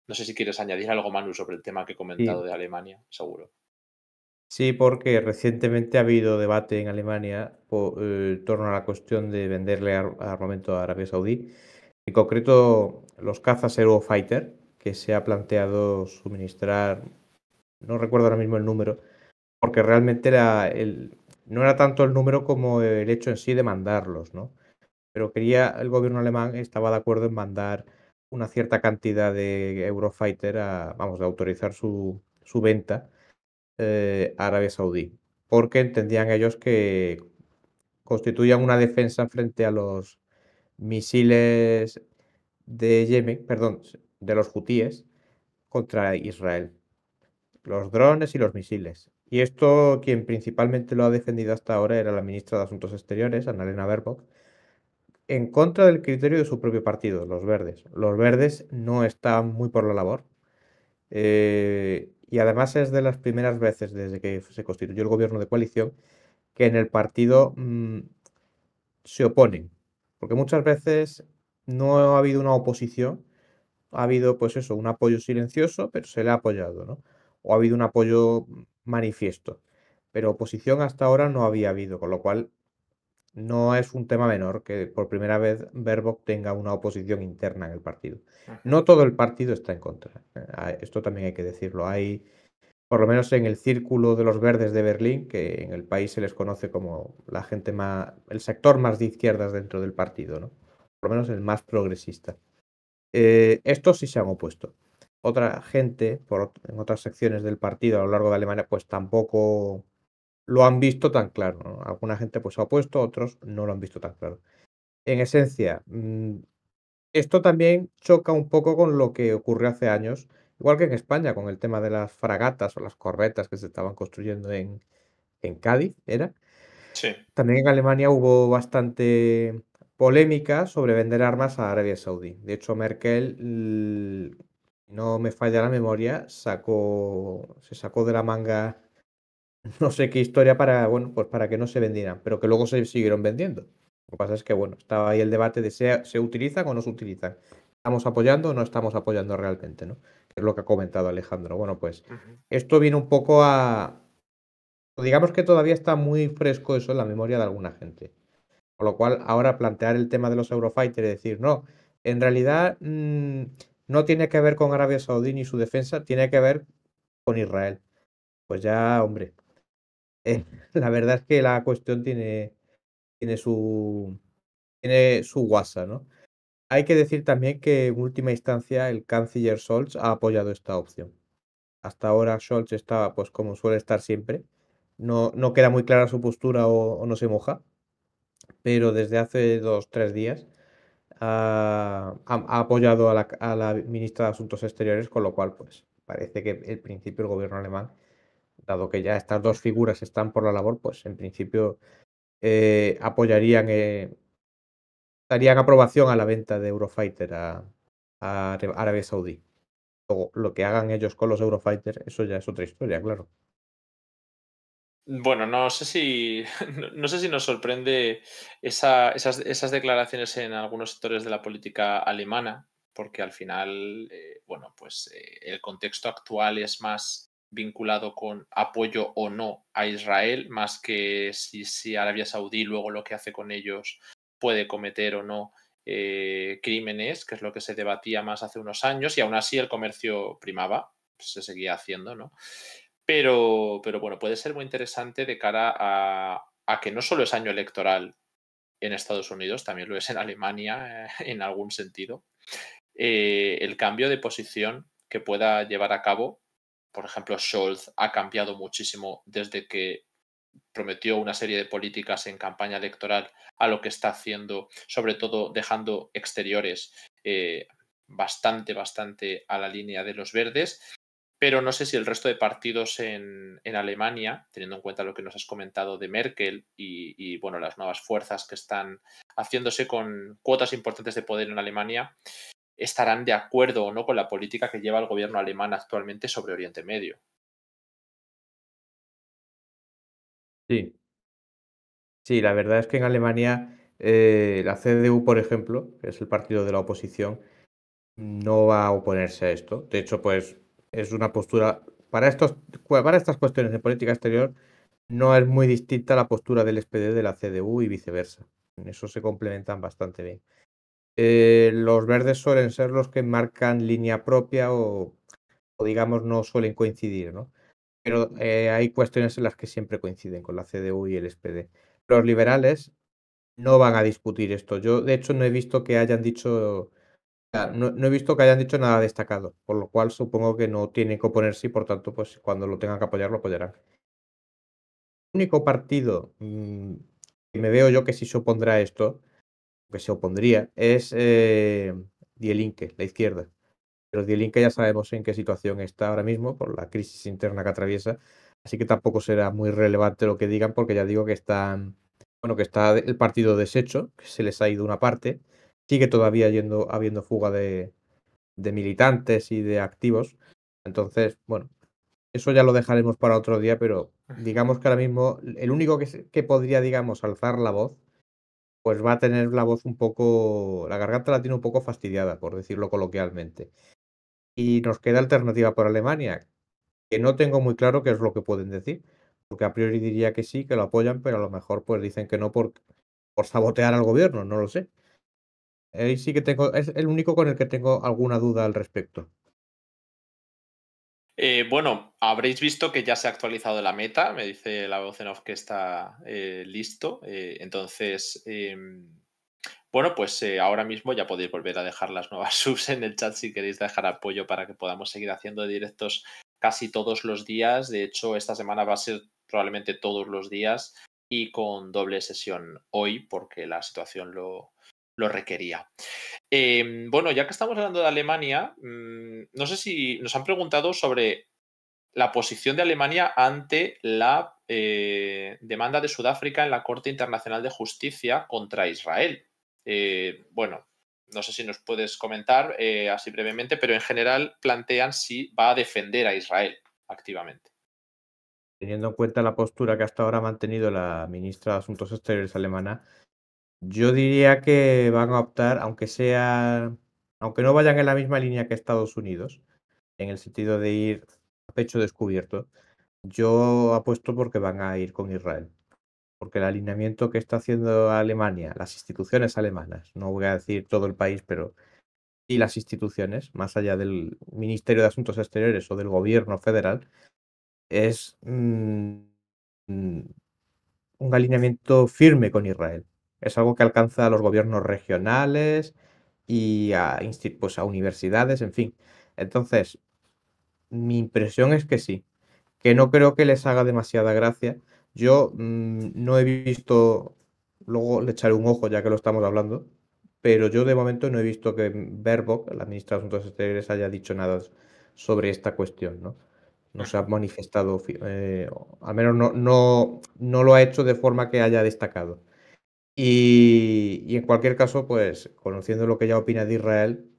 No sé si quieres añadir algo, Manu, sobre el tema que he comentado Sí, de Alemania, seguro. sí, porque recientemente ha habido debate en Alemania en torno a la cuestión de venderle armamento a Arabia Saudí. En concreto, los cazas Eurofighter, que se ha planteado suministrar, no recuerdo ahora mismo el número, porque realmente no era tanto el número como el hecho en sí de mandarlos, ¿no? Pero el gobierno alemán estaba de acuerdo en mandar una cierta cantidad de Eurofighter vamos, de autorizar su venta a Arabia Saudí, porque entendían ellos que constituían una defensa frente a los misiles de Yemen, perdón, de los hutíes contra Israel, los drones y los misiles. Y esto, quien principalmente lo ha defendido hasta ahora era la ministra de Asuntos Exteriores, Annalena Baerbock, en contra del criterio de su propio partido, los verdes. Los verdes no están muy por la labor. Y además es de las primeras veces desde que se constituyó el gobierno de coalición que en el partido se oponen. Porque muchas veces no ha habido una oposición, ha habido pues eso, un apoyo silencioso, pero se le ha apoyado, ¿no? O ha habido un apoyo manifiesto. Pero oposición hasta ahora no había habido, con lo cual no es un tema menor que por primera vez Baerbock tenga una oposición interna en el partido. Ujú. No todo el partido está en contra. Esto también hay que decirlo. Hay, por lo menos en el círculo de los verdes de Berlín, que en el país se les conoce como la gente más, el sector más de izquierdas dentro del partido, ¿no? Por lo menos el más progresista. Estos sí se han opuesto. Otra gente, en otras secciones del partido a lo largo de Alemania, pues tampoco lo han visto tan claro, ¿no? Alguna gente pues se ha opuesto, otros no lo han visto tan claro. En esencia, esto también choca un poco con lo que ocurrió hace años, igual que en España, con el tema de las fragatas o las corbetas que se estaban construyendo en Cádiz, ¿era? Sí. También en Alemania hubo bastante polémica sobre vender armas a Arabia Saudí. De hecho, Merkel, no me falla la memoria, se sacó de la manga no sé qué historia para, bueno, pues para que no se vendieran, pero que luego se siguieron vendiendo. Lo que pasa es que, bueno, estaba ahí el debate de se utilizan o no se utilizan. ¿estamos apoyando o no estamos apoyando realmente, ¿no? Que es lo que ha comentado Alejandro. Bueno, pues Ujú. esto viene un poco a, digamos que todavía está muy fresco eso en la memoria de alguna gente. Con lo cual, ahora plantear el tema de los Eurofighter y decir, no, en realidad no tiene que ver con Arabia Saudí ni su defensa, tiene que ver con Israel. Pues ya, hombre, la verdad es que la cuestión tiene su, tiene su guasa, ¿no? Hay que decir también que en última instancia el canciller Scholz ha apoyado esta opción. Hasta ahora Scholz está, pues como suele estar siempre, no queda muy clara su postura o no se moja, pero desde hace 2, 3 días ha apoyado a la ministra de Asuntos Exteriores, con lo cual, pues parece que en principio el gobierno alemán, dado que ya estas dos figuras están por la labor, pues en principio apoyarían, darían aprobación a la venta de Eurofighter a Arabia Saudí. Luego, lo que hagan ellos con los Eurofighter, eso ya es otra historia, claro. Bueno, no sé si, no sé si nos sorprende esas declaraciones en algunos sectores de la política alemana, porque al final, bueno, pues el contexto actual es más vinculado con apoyo o no a Israel, más que si Arabia Saudí luego lo que hace con ellos puede cometer o no crímenes, que es lo que se debatía más hace unos años, y aún así el comercio primaba, se seguía haciendo, ¿no? Pero bueno, puede ser muy interesante de cara a que no solo es año electoral en Estados Unidos, también lo es en Alemania, en algún sentido. El cambio de posición que pueda llevar a cabo, por ejemplo, Scholz ha cambiado muchísimo desde que prometió una serie de políticas en campaña electoral a lo que está haciendo, sobre todo dejando exteriores bastante a la línea de los verdes, pero no sé si el resto de partidos en Alemania, teniendo en cuenta lo que nos has comentado de Merkel y, bueno, las nuevas fuerzas que están haciéndose con cuotas importantes de poder en Alemania, estarán de acuerdo o no con la política que lleva el gobierno alemán actualmente sobre Oriente Medio. Sí, sí, la verdad es que en Alemania la CDU, por ejemplo, que es el partido de la oposición, no va a oponerse a esto. De hecho, pues es una postura, para estas cuestiones de política exterior, no es muy distinta a la postura del SPD de la CDU y viceversa. En eso se complementan bastante bien. Los verdes suelen ser los que marcan línea propia o digamos no suelen coincidir, ¿no? Pero hay cuestiones en las que siempre coinciden con la CDU y el SPD. Los liberales no van a discutir esto. Yo, de hecho, no he visto que hayan dicho, no he visto que hayan dicho nada destacado, por lo cual supongo que no tienen que oponerse y por tanto, pues cuando lo tengan que apoyar, lo apoyarán. El único partido que me veo yo que sí se opondrá a esto, que se opondría, es Die Linke, la izquierda. Pero Die Linke ya sabemos en qué situación está ahora mismo por la crisis interna que atraviesa, así que tampoco será muy relevante lo que digan porque ya digo que están, bueno, que está el partido deshecho, que se les ha ido una parte, sigue todavía habiendo fuga de militantes y de activos. Entonces, bueno, eso ya lo dejaremos para otro día, pero digamos que ahora mismo el único que podría, digamos, alzar la voz, pues va a tener la voz un poco, la garganta la tiene un poco fastidiada, por decirlo coloquialmente. Y nos queda alternativa por Alemania, que no tengo muy claro qué es lo que pueden decir, porque a priori diría que sí, que lo apoyan, pero a lo mejor pues dicen que no por sabotear al gobierno, no lo sé. Ahí sí que es el único con el que tengo alguna duda al respecto. Bueno, habréis visto que ya se ha actualizado la meta, me dice la voz en off que está listo. Entonces, bueno, pues ahora mismo ya podéis volver a dejar las nuevas subs en el chat si queréis dejar apoyo para que podamos seguir haciendo directos casi todos los días. De hecho, esta semana va a ser probablemente todos los días y con doble sesión hoy porque la situación lo requería. Bueno, ya que estamos hablando de Alemania, no sé si nos han preguntado sobre la posición de Alemania ante la demanda de Sudáfrica en la Corte Internacional de Justicia contra Israel. Bueno, no sé si nos puedes comentar así brevemente, pero en general plantean si va a defender a Israel activamente. Teniendo en cuenta la postura que hasta ahora ha mantenido la ministra de Asuntos Exteriores alemana, yo diría que van a optar, aunque no vayan en la misma línea que Estados Unidos, en el sentido de ir a pecho descubierto, yo apuesto porque van a ir con Israel. Porque el alineamiento que está haciendo Alemania, las instituciones alemanas, no voy a decir todo el país, pero y las instituciones, más allá del Ministerio de Asuntos Exteriores o del gobierno federal, es un alineamiento firme con Israel. Es algo que alcanza a los gobiernos regionales y pues a universidades, en fin. Entonces, mi impresión es que sí, que no creo que les haga demasiada gracia. Yo no he visto, luego le echaré un ojo ya que lo estamos hablando, pero yo de momento no he visto que Baerbock, la ministra de Asuntos Exteriores, haya dicho nada sobre esta cuestión, ¿no? No se ha Ujú. manifestado, al menos no lo ha hecho de forma que haya destacado. Y en cualquier caso, pues conociendo lo que ella opina de Israel,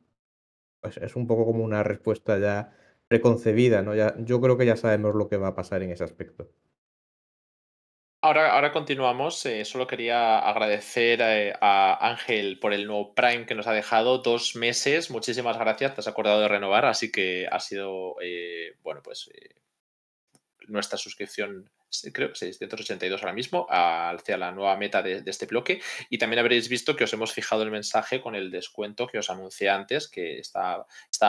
pues es un poco como una respuesta ya preconcebida, ¿no? Ya, yo creo que ya sabemos lo que va a pasar en ese aspecto. Ahora continuamos. Solo quería agradecer a Ángel por el nuevo Prime que nos ha dejado 2 meses. Muchísimas gracias. Te has acordado de renovar, así que ha sido, bueno, pues nuestra suscripción, creo que 682 ahora mismo, hacia la nueva meta de este bloque. Y también habréis visto que os hemos fijado el mensaje con el descuento que os anuncié antes, que estaba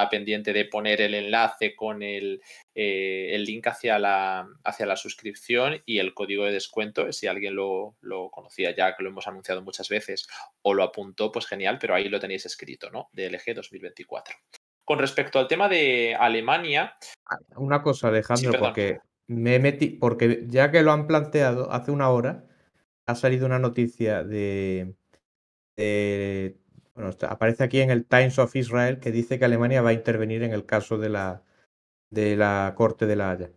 pendiente de poner el enlace con el link hacia la suscripción y el código de descuento. Si alguien lo conocía ya, que lo hemos anunciado muchas veces, o lo apuntó, pues genial, pero ahí lo tenéis escrito, ¿no? DLG 2024. Con respecto al tema de Alemania, Una cosa, sí, Alejandro, perdón. porque me metí, porque ya que lo han planteado hace una hora, ha salido una noticia bueno, aparece aquí en el Times of Israel que dice que Alemania va a intervenir en el caso de la Corte de la Haya.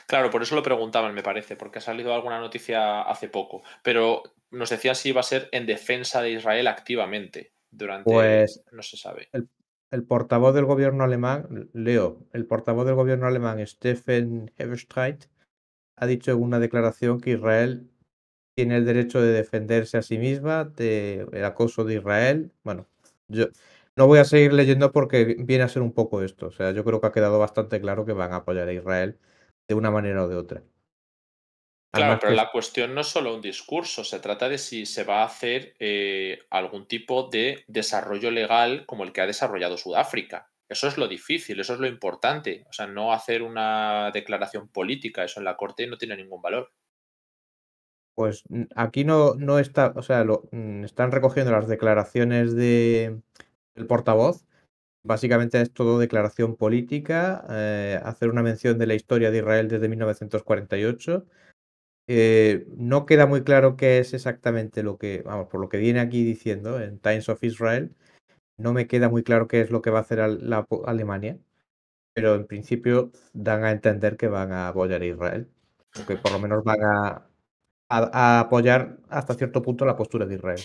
Claro, por eso lo preguntaban, me parece, porque ha salido alguna noticia hace poco, pero nos decían si iba a ser en defensa de Israel activamente durante, Pues no se sabe. el, el portavoz del gobierno alemán, leo, el portavoz del gobierno alemán, Steffen Hebestreit, ha dicho en una declaración que Israel tiene el derecho de defenderse a sí misma del acoso de Israel. Bueno, yo no voy a seguir leyendo porque viene a ser un poco esto. O sea, yo creo que ha quedado bastante claro que van a apoyar a Israel de una manera o de otra. Claro, Además pero que la cuestión no es solo un discurso, se trata de si se va a hacer algún tipo de desarrollo legal como el que ha desarrollado Sudáfrica. Eso es lo difícil, eso es lo importante. O sea, no hacer una declaración política, eso en la Corte no tiene ningún valor. pues aquí no está, o sea, están recogiendo las declaraciones del portavoz. Básicamente es todo declaración política, hacer una mención de la historia de Israel desde 1948. No queda muy claro qué es exactamente lo que, vamos, por lo que viene aquí diciendo en Times of Israel, no me queda muy claro qué es lo que va a hacer Alemania, pero en principio dan a entender que van a apoyar a Israel, o que Ujú. por lo menos van a apoyar hasta cierto punto la postura de Israel.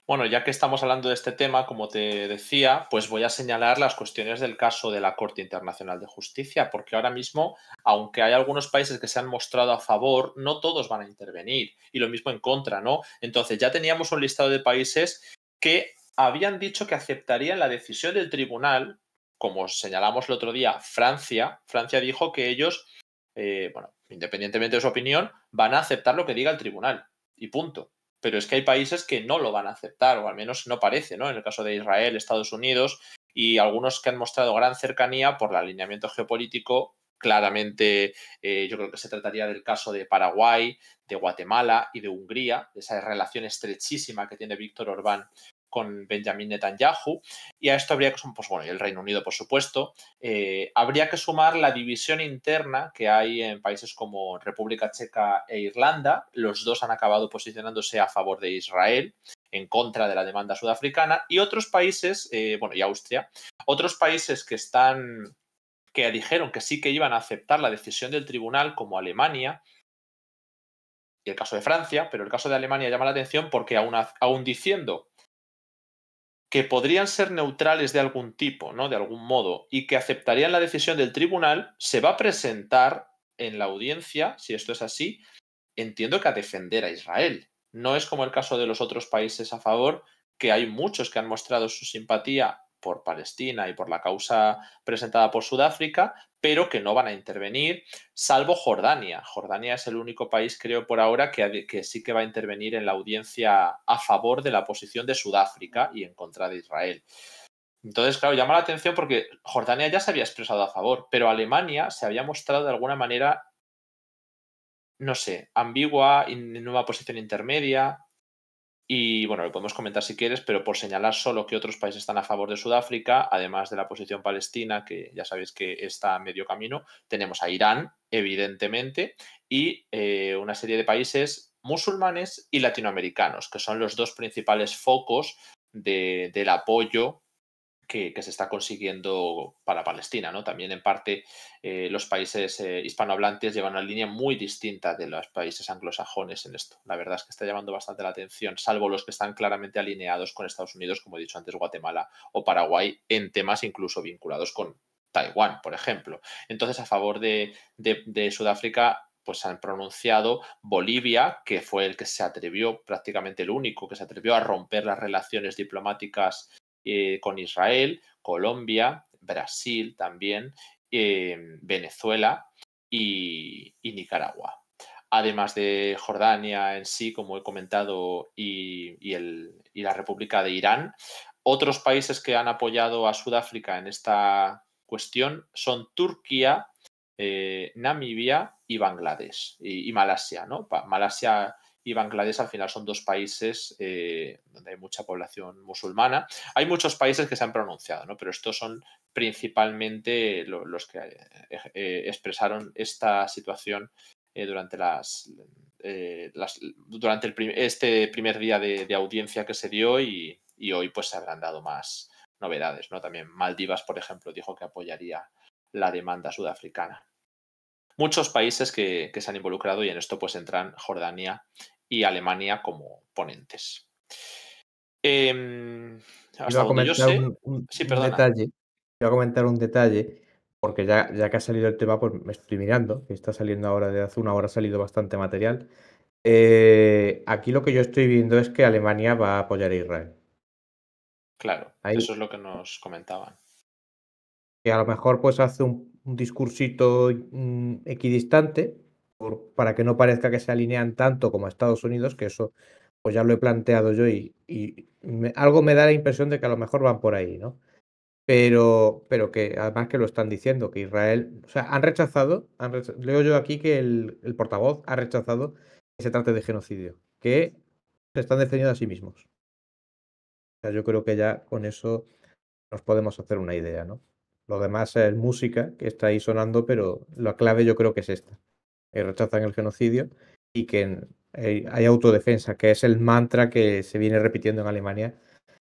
Bueno, ya que estamos hablando de este tema, como te decía, pues voy a señalar las cuestiones del caso de la Corte Internacional de Justicia, porque ahora mismo, aunque hay algunos países que se han mostrado a favor, no todos van a intervenir y lo mismo en contra, ¿no? Entonces ya teníamos un listado de países que habían dicho que aceptarían la decisión del tribunal, como señalamos el otro día, Francia. Francia dijo que ellos, bueno, independientemente de su opinión, van a aceptar lo que diga el tribunal y punto. Pero es que hay países que no lo van a aceptar, o al menos no parece, ¿no? En el caso de Israel, Estados Unidos y algunos que han mostrado gran cercanía por el alineamiento geopolítico. Claramente, yo creo que se trataría del caso de Paraguay, de Guatemala y de Hungría, de esa relación estrechísima que tiene Víctor Orbán con Benjamin Netanyahu. Y a esto habría que, pues bueno, y el Reino Unido, por supuesto, habría que sumar la división interna que hay en países como República Checa e Irlanda. Los dos han acabado posicionándose a favor de Israel, en contra de la demanda sudafricana, y otros países, bueno, y Austria, otros países que dijeron que sí que iban a aceptar la decisión del tribunal, como Alemania y el caso de Francia, pero el caso de Alemania llama la atención porque aún diciendo que podrían ser neutrales de algún tipo, ¿no? De algún modo, y que aceptarían la decisión del tribunal, se va a presentar en la audiencia, si esto es así, entiendo que a defender a Israel. No es como el caso de los otros países a favor, que hay muchos que han mostrado su simpatía por Palestina y por la causa presentada por Sudáfrica, pero que no van a intervenir, salvo Jordania. Jordania es el único país, creo, por ahora que sí que va a intervenir en la audiencia a favor de la posición de Sudáfrica y en contra de Israel. Entonces, claro, llama la atención porque Jordania ya se había expresado a favor, pero Alemania se había mostrado de alguna manera, no sé, ambigua, en una posición intermedia. Y bueno, lo podemos comentar si quieres, pero por señalar solo que otros países están a favor de Sudáfrica, además de la posición palestina, que ya sabéis que está a medio camino, tenemos a Irán, evidentemente, y una serie de países musulmanes y latinoamericanos, que son los dos principales focos del apoyo que se está consiguiendo para Palestina, ¿no? También en parte los países hispanohablantes llevan una línea muy distinta de los países anglosajones en esto. La verdad es que está llamando bastante la atención, salvo los que están claramente alineados con Estados Unidos, como he dicho antes, Guatemala o Paraguay, en temas incluso vinculados con Taiwán, por ejemplo. Entonces, a favor de Sudáfrica, pues han pronunciado Bolivia, que fue el que se atrevió, prácticamente el único que se atrevió a romper las relaciones diplomáticas con Israel, Colombia, Brasil también, Venezuela y Nicaragua. Además de Jordania en sí, como he comentado, y la República de Irán. Otros países que han apoyado a Sudáfrica en esta cuestión son Turquía, Namibia y Bangladesh y Malasia, ¿no? Malasia y Bangladesh al final son dos países donde hay mucha población musulmana. Hay muchos países que se han pronunciado, ¿no? Pero estos son principalmente los que expresaron esta situación durante este primer día de audiencia que se dio y hoy pues se habrán dado más novedades, ¿no? También Maldivas, por ejemplo, dijo que apoyaría la demanda sudafricana. Muchos países que se han involucrado y en esto pues entran Jordania y Alemania como ponentes. Iba Hasta a donde yo comentar sé. Sí, un perdona. detalle, iba a comentar un detalle, porque ya que ha salido el tema, pues me estoy mirando, que está saliendo ahora, de hace una hora ha salido bastante material. Aquí lo que yo estoy viendo es que Alemania va a apoyar a Israel. Claro, Ahí, eso es lo que nos comentaban. que a lo mejor pues hace un discursito equidistante, para que no parezca que se alinean tanto como Estados Unidos, que eso pues ya lo he planteado yo y algo me da la impresión de que a lo mejor van por ahí, ¿no? Pero que además que lo están diciendo, que Israel, o sea, han rechazado, leo yo aquí que el portavoz ha rechazado que se trate de genocidio, que se están defendiendo a sí mismos. O sea, yo creo que ya con eso nos podemos hacer una idea, ¿no? Lo demás es música que está ahí sonando, pero la clave yo creo que es esta. Que rechazan el genocidio y que hay autodefensa, que es el mantra que se viene repitiendo en Alemania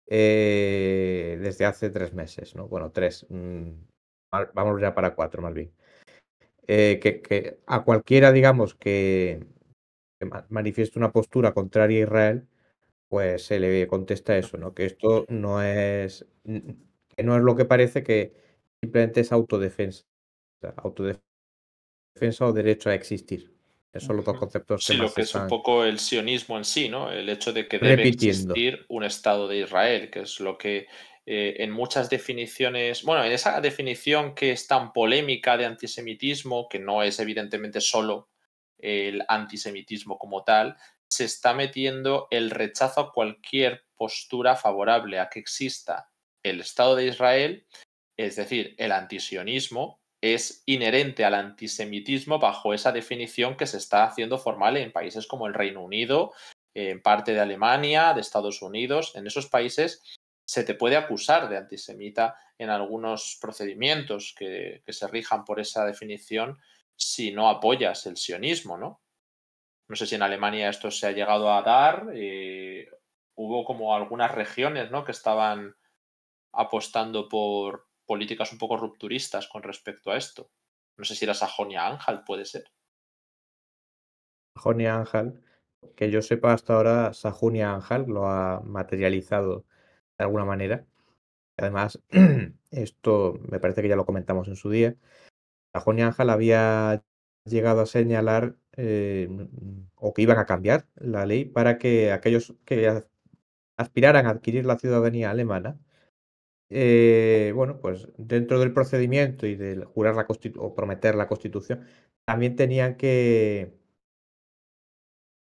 desde hace 3 meses, ¿no? Bueno, tres. Vamos ya para 4, más bien. Que a cualquiera, digamos, que manifieste una postura contraria a Israel, pues se le contesta eso, ¿no? Que esto que no es lo que parece, que simplemente es autodefensa. Autodefensa o derecho a existir. Esos son los dos conceptos que Sí, lo más se que es un están poco el sionismo en sí, ¿no? El hecho de que debe repitiendo. existir un Estado de Israel, que es lo que en muchas definiciones, bueno, en esa definición que es tan polémica de antisemitismo, que no es evidentemente solo el antisemitismo como tal, se está metiendo el rechazo a cualquier postura favorable a que exista el Estado de Israel, es decir, el antisionismo es inherente al antisemitismo bajo esa definición que se está haciendo formal en países como el Reino Unido, en parte de Alemania, de Estados Unidos. En esos países se te puede acusar de antisemita en algunos procedimientos que se rijan por esa definición si no apoyas el sionismo, ¿no? No sé si en Alemania esto se ha llegado a dar. Hubo como algunas regiones, ¿no?, que estaban apostando por políticas un poco rupturistas con respecto a esto. No sé si era Sajonia-Anhalt, puede ser. Sajonia-Anhalt, que yo sepa hasta ahora, Sajonia-Anhalt lo ha materializado de alguna manera. Además, esto me parece que ya lo comentamos en su día. Sajonia-Anhalt había llegado a señalar o que iban a cambiar la ley para que aquellos que aspiraran a adquirir la ciudadanía alemana, bueno, pues dentro del procedimiento y del jurar la o prometer la Constitución, también tenían que,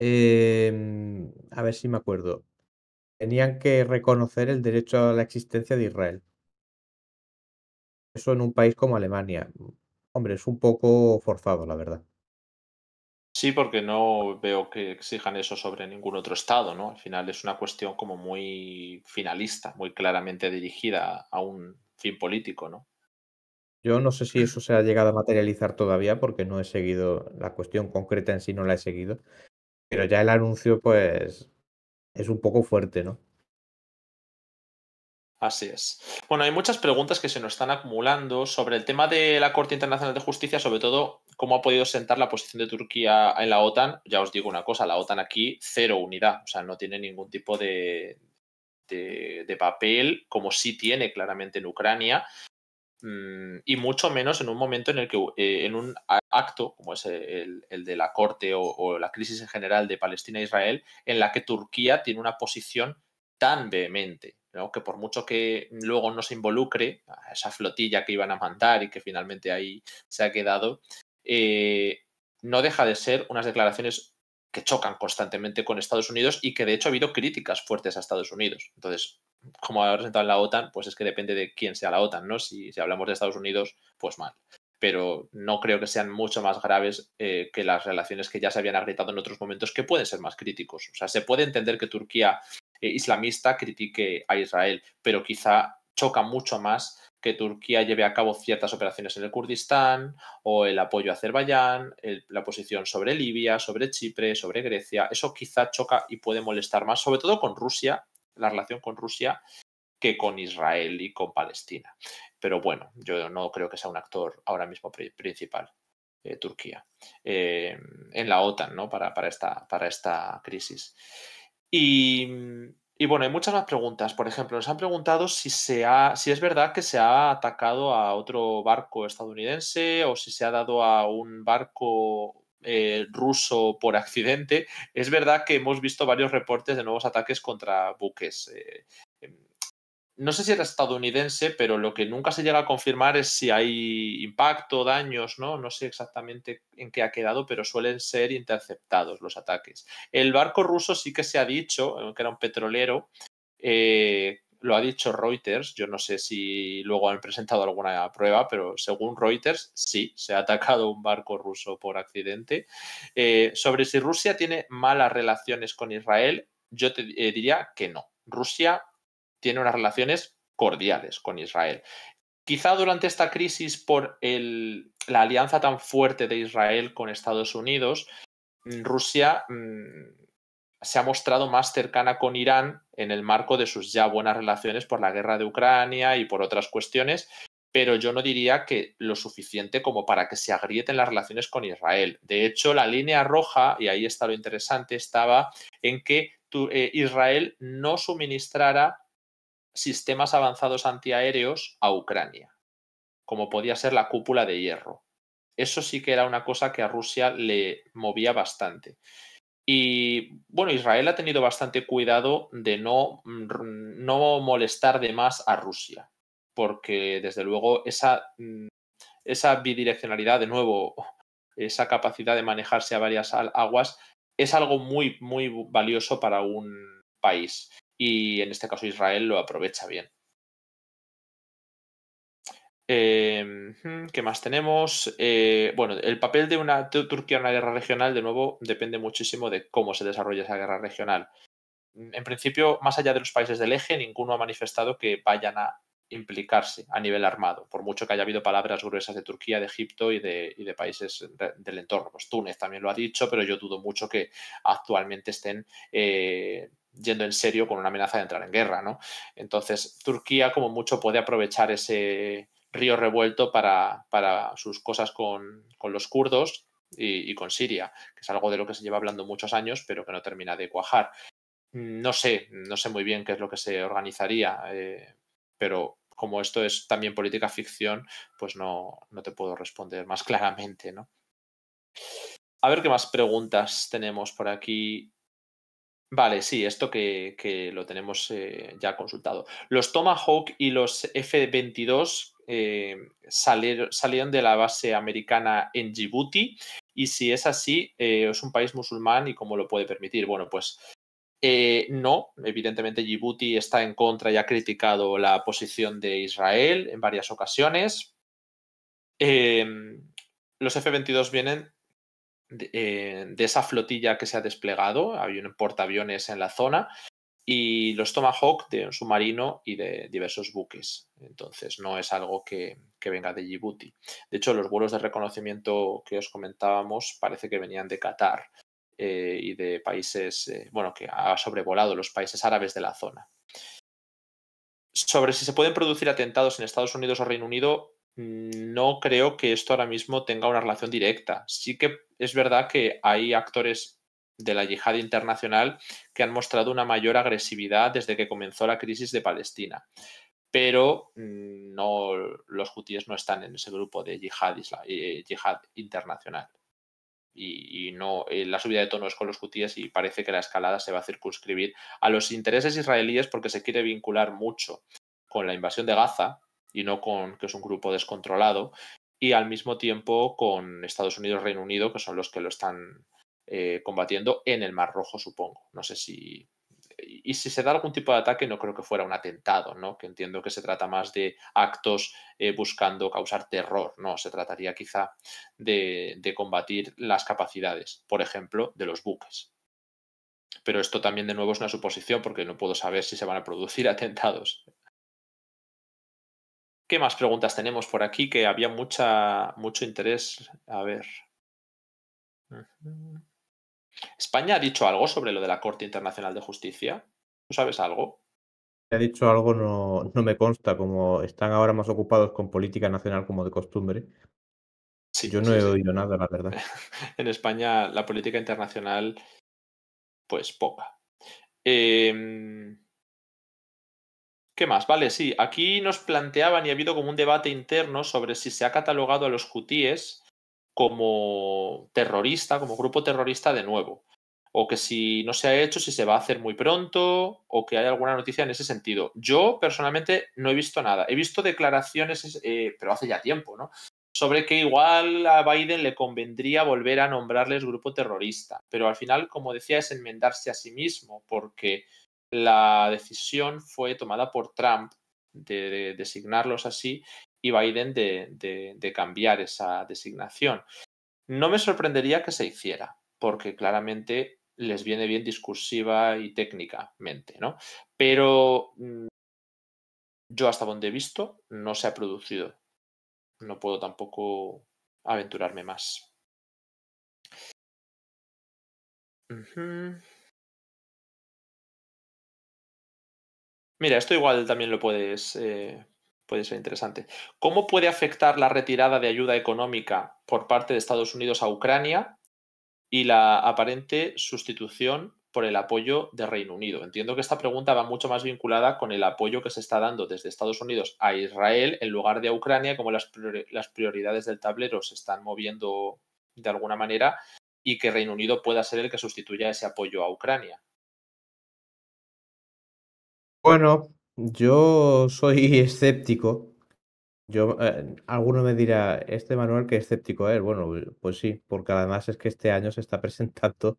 a ver si me acuerdo, tenían que reconocer el derecho a la existencia de Israel. Eso en un país como Alemania. Hombre, es un poco forzado, la verdad. Sí, porque no veo que exijan eso sobre ningún otro estado, ¿no? Al final es una cuestión como muy finalista, muy claramente dirigida a un fin político, ¿no? Yo no sé si eso se ha llegado a materializar todavía, porque no he seguido la cuestión concreta en sí, no la he seguido, pero ya el anuncio, pues, es un poco fuerte, ¿no? Así es. Bueno, hay muchas preguntas que se nos están acumulando sobre el tema de la Corte Internacional de Justicia, sobre todo cómo ha podido sentar la posición de Turquía en la OTAN. Ya os digo una cosa, la OTAN aquí cero unidad, o sea, no tiene ningún tipo de papel, como sí tiene claramente en Ucrania, y mucho menos en un momento en el que en un acto como es el de la Corte o la crisis en general de Palestina e Israel, en la que Turquía tiene una posición tan vehemente, ¿no? Que por mucho que luego no se involucre a esa flotilla que iban a mandar y que finalmente ahí se ha quedado, no deja de ser unas declaraciones que chocan constantemente con Estados Unidos y que de hecho ha habido críticas fuertes a Estados Unidos. Entonces, como ha representado en la OTAN, pues es que depende de quién sea la OTAN, ¿no? Si hablamos de Estados Unidos, pues mal. Pero no creo que sean mucho más graves que las relaciones que ya se habían agrietado en otros momentos, que pueden ser más críticos. O sea, se puede entender que Turquía islamista critique a Israel, pero quizá choca mucho más que Turquía lleve a cabo ciertas operaciones en el Kurdistán o el apoyo a Azerbaiyán, la posición sobre Libia, sobre Chipre, sobre Grecia. Eso quizá choca y puede molestar más, sobre todo con Rusia, la relación con Rusia, que con Israel y con Palestina. Pero bueno, yo no creo que sea un actor ahora mismo principal, Turquía, en la OTAN, ¿no? Para esta crisis. Y, y, bueno, hay muchas más preguntas. Por ejemplo, nos han preguntado si es verdad que se ha atacado a otro barco estadounidense o si se ha dado a un barco ruso por accidente. Es verdad que hemos visto varios reportes de nuevos ataques contra buques. No sé si era estadounidense, pero lo que nunca se llega a confirmar es si hay impacto, daños, ¿no? No sé exactamente en qué ha quedado, pero suelen ser interceptados los ataques. El barco ruso sí que se ha dicho, que era un petrolero, lo ha dicho Reuters, yo no sé si luego han presentado alguna prueba, pero según Reuters sí, se ha atacado un barco ruso por accidente. Sobre si Rusia tiene malas relaciones con Israel, yo te diría que no. Rusia tiene unas relaciones cordiales con Israel. Quizá durante esta crisis, por la alianza tan fuerte de Israel con Estados Unidos, Rusia se ha mostrado más cercana con Irán en el marco de sus ya buenas relaciones por la guerra de Ucrania y por otras cuestiones, pero yo no diría que lo suficiente como para que se agrieten las relaciones con Israel. De hecho, la línea roja, y ahí está lo interesante, estaba en que Israel no suministrara sistemas avanzados antiaéreos a Ucrania, como podía ser la cúpula de hierro. Eso sí que era una cosa que a Rusia le movía bastante. Y bueno, Israel ha tenido bastante cuidado de no molestar de más a Rusia, porque desde luego esa bidireccionalidad, de nuevo, esa capacidad de manejarse a varias aguas, es algo muy, muy valioso para un país. Y en este caso Israel lo aprovecha bien. ¿Qué más tenemos? Bueno, el papel de una Turquía en una guerra regional, de nuevo, depende muchísimo de cómo se desarrolla esa guerra regional. En principio, más allá de los países del eje, ninguno ha manifestado que vayan a implicarse a nivel armado, por mucho que haya habido palabras gruesas de Turquía, de Egipto y de países del entorno. Pues Túnez también lo ha dicho, pero yo dudo mucho que actualmente estén yendo en serio con una amenaza de entrar en guerra, ¿no? Entonces, Turquía como mucho puede aprovechar ese río revuelto para sus cosas con los kurdos y con Siria, que es algo de lo que se lleva hablando muchos años, pero que no termina de cuajar. No sé muy bien qué es lo que se organizaría, pero como esto es también política ficción, pues no te puedo responder más claramente, ¿no? A ver qué más preguntas tenemos por aquí. Vale, sí, esto que lo tenemos ya consultado. Los Tomahawk y los F-22 salieron de la base americana en Djibouti, y si es así, es un país musulmán y cómo lo puede permitir. Bueno, pues no, evidentemente Djibouti está en contra y ha criticado la posición de Israel en varias ocasiones. Los F-22 vienen de esa flotilla que se ha desplegado, hay un portaaviones en la zona, y los Tomahawk de un submarino y de diversos buques. Entonces, no es algo que venga de Djibouti. De hecho, los vuelos de reconocimiento que os comentábamos parece que venían de Qatar y de países, bueno, que ha sobrevolado los países árabes de la zona. Sobre si se pueden producir atentados en Estados Unidos o Reino Unido, no creo que esto ahora mismo tenga una relación directa. Sí que es verdad que hay actores de la yihad internacional que han mostrado una mayor agresividad desde que comenzó la crisis de Palestina. Pero no, los hutíes no están en ese grupo de yihad internacional. Y no, la subida de tono es con los hutíes, y parece que la escalada se va a circunscribir a los intereses israelíes porque se quiere vincular mucho con la invasión de Gaza y no con que es un grupo descontrolado, y al mismo tiempo con Estados Unidos y Reino Unido, que son los que lo están combatiendo en el Mar Rojo, supongo. No sé si... Y si se da algún tipo de ataque, no creo que fuera un atentado, ¿no? Que entiendo que se trata más de actos buscando causar terror, ¿no? Se trataría quizá de combatir las capacidades, por ejemplo, de los buques. Pero esto también, de nuevo, es una suposición porque no puedo saber si se van a producir atentados. ¿Qué más preguntas tenemos por aquí? Que había mucho interés. A ver. ¿España ha dicho algo sobre lo de la Corte Internacional de Justicia? ¿Tú sabes algo? Ha dicho algo, no me consta, como están ahora más ocupados con política nacional como de costumbre. Sí, Yo no sí, he sí. oído nada, la verdad. En España la política internacional, pues poca. Em, ¿Qué más? Vale, sí, aquí nos planteaban y ha habido como un debate interno sobre si se ha catalogado a los hutíes como terrorista, como grupo terrorista de nuevo, o que si no se ha hecho, si se va a hacer muy pronto, o que hay alguna noticia en ese sentido. Yo personalmente no he visto nada. He visto declaraciones, pero hace ya tiempo, ¿no? Sobre que igual a Biden le convendría volver a nombrarles grupo terrorista, pero al final, como decía, es enmendarse a sí mismo, porque la decisión fue tomada por Trump de designarlos así, y Biden de cambiar esa designación. No me sorprendería que se hiciera, porque claramente les viene bien discursiva y técnicamente, ¿no? Pero yo, hasta donde he visto, no se ha producido. No puedo tampoco aventurarme más. Ujú. Mira, esto igual también puede ser interesante. ¿Cómo puede afectar la retirada de ayuda económica por parte de Estados Unidos a Ucrania y la aparente sustitución por el apoyo de Reino Unido? Entiendo que esta pregunta va mucho más vinculada con el apoyo que se está dando desde Estados Unidos a Israel en lugar de a Ucrania, como las prioridades del tablero se están moviendo de alguna manera, y que Reino Unido pueda ser el que sustituya ese apoyo a Ucrania. Bueno, yo soy escéptico. Alguno me dirá, este Manuel, qué escéptico es. Bueno, pues sí, porque además es que este año se está presentando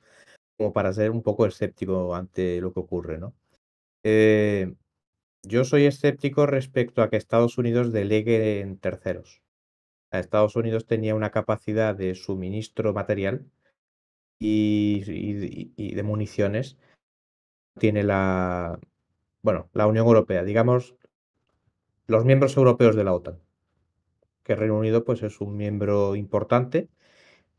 como para ser un poco escéptico ante lo que ocurre, ¿no? Eh, yo soy escéptico respecto a que Estados Unidos delegue en terceros. Estados Unidos tenía una capacidad de suministro material y de municiones. Tiene bueno, la Unión Europea, digamos, los miembros europeos de la OTAN, que Reino Unido pues es un miembro importante,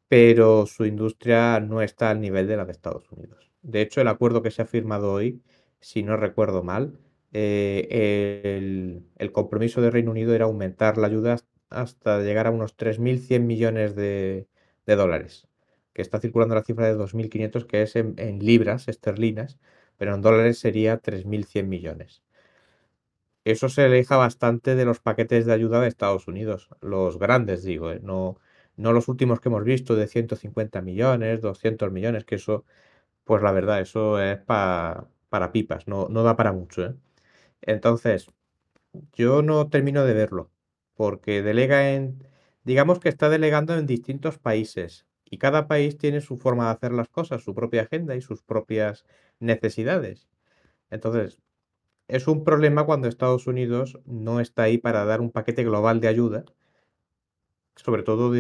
pero su industria no está al nivel de la de Estados Unidos. De hecho, el acuerdo que se ha firmado hoy, si no recuerdo mal, el compromiso de Reino Unido era aumentar la ayuda hasta llegar a unos 3.100 millones de dólares, que está circulando la cifra de 2.500, que es en libras esterlinas, pero en dólares sería 3.100 millones. Eso se aleja bastante de los paquetes de ayuda de Estados Unidos, los grandes, digo, no los últimos que hemos visto de 150 millones, 200 millones, que eso pues la verdad, eso es para pipas, no da para mucho, ¿eh? Entonces, yo no termino de verlo, porque digamos que está delegando en distintos países, y cada país tiene su forma de hacer las cosas, su propia agenda y sus propias necesidades. Entonces, es un problema cuando Estados Unidos no está ahí para dar un paquete global de ayuda, sobre todo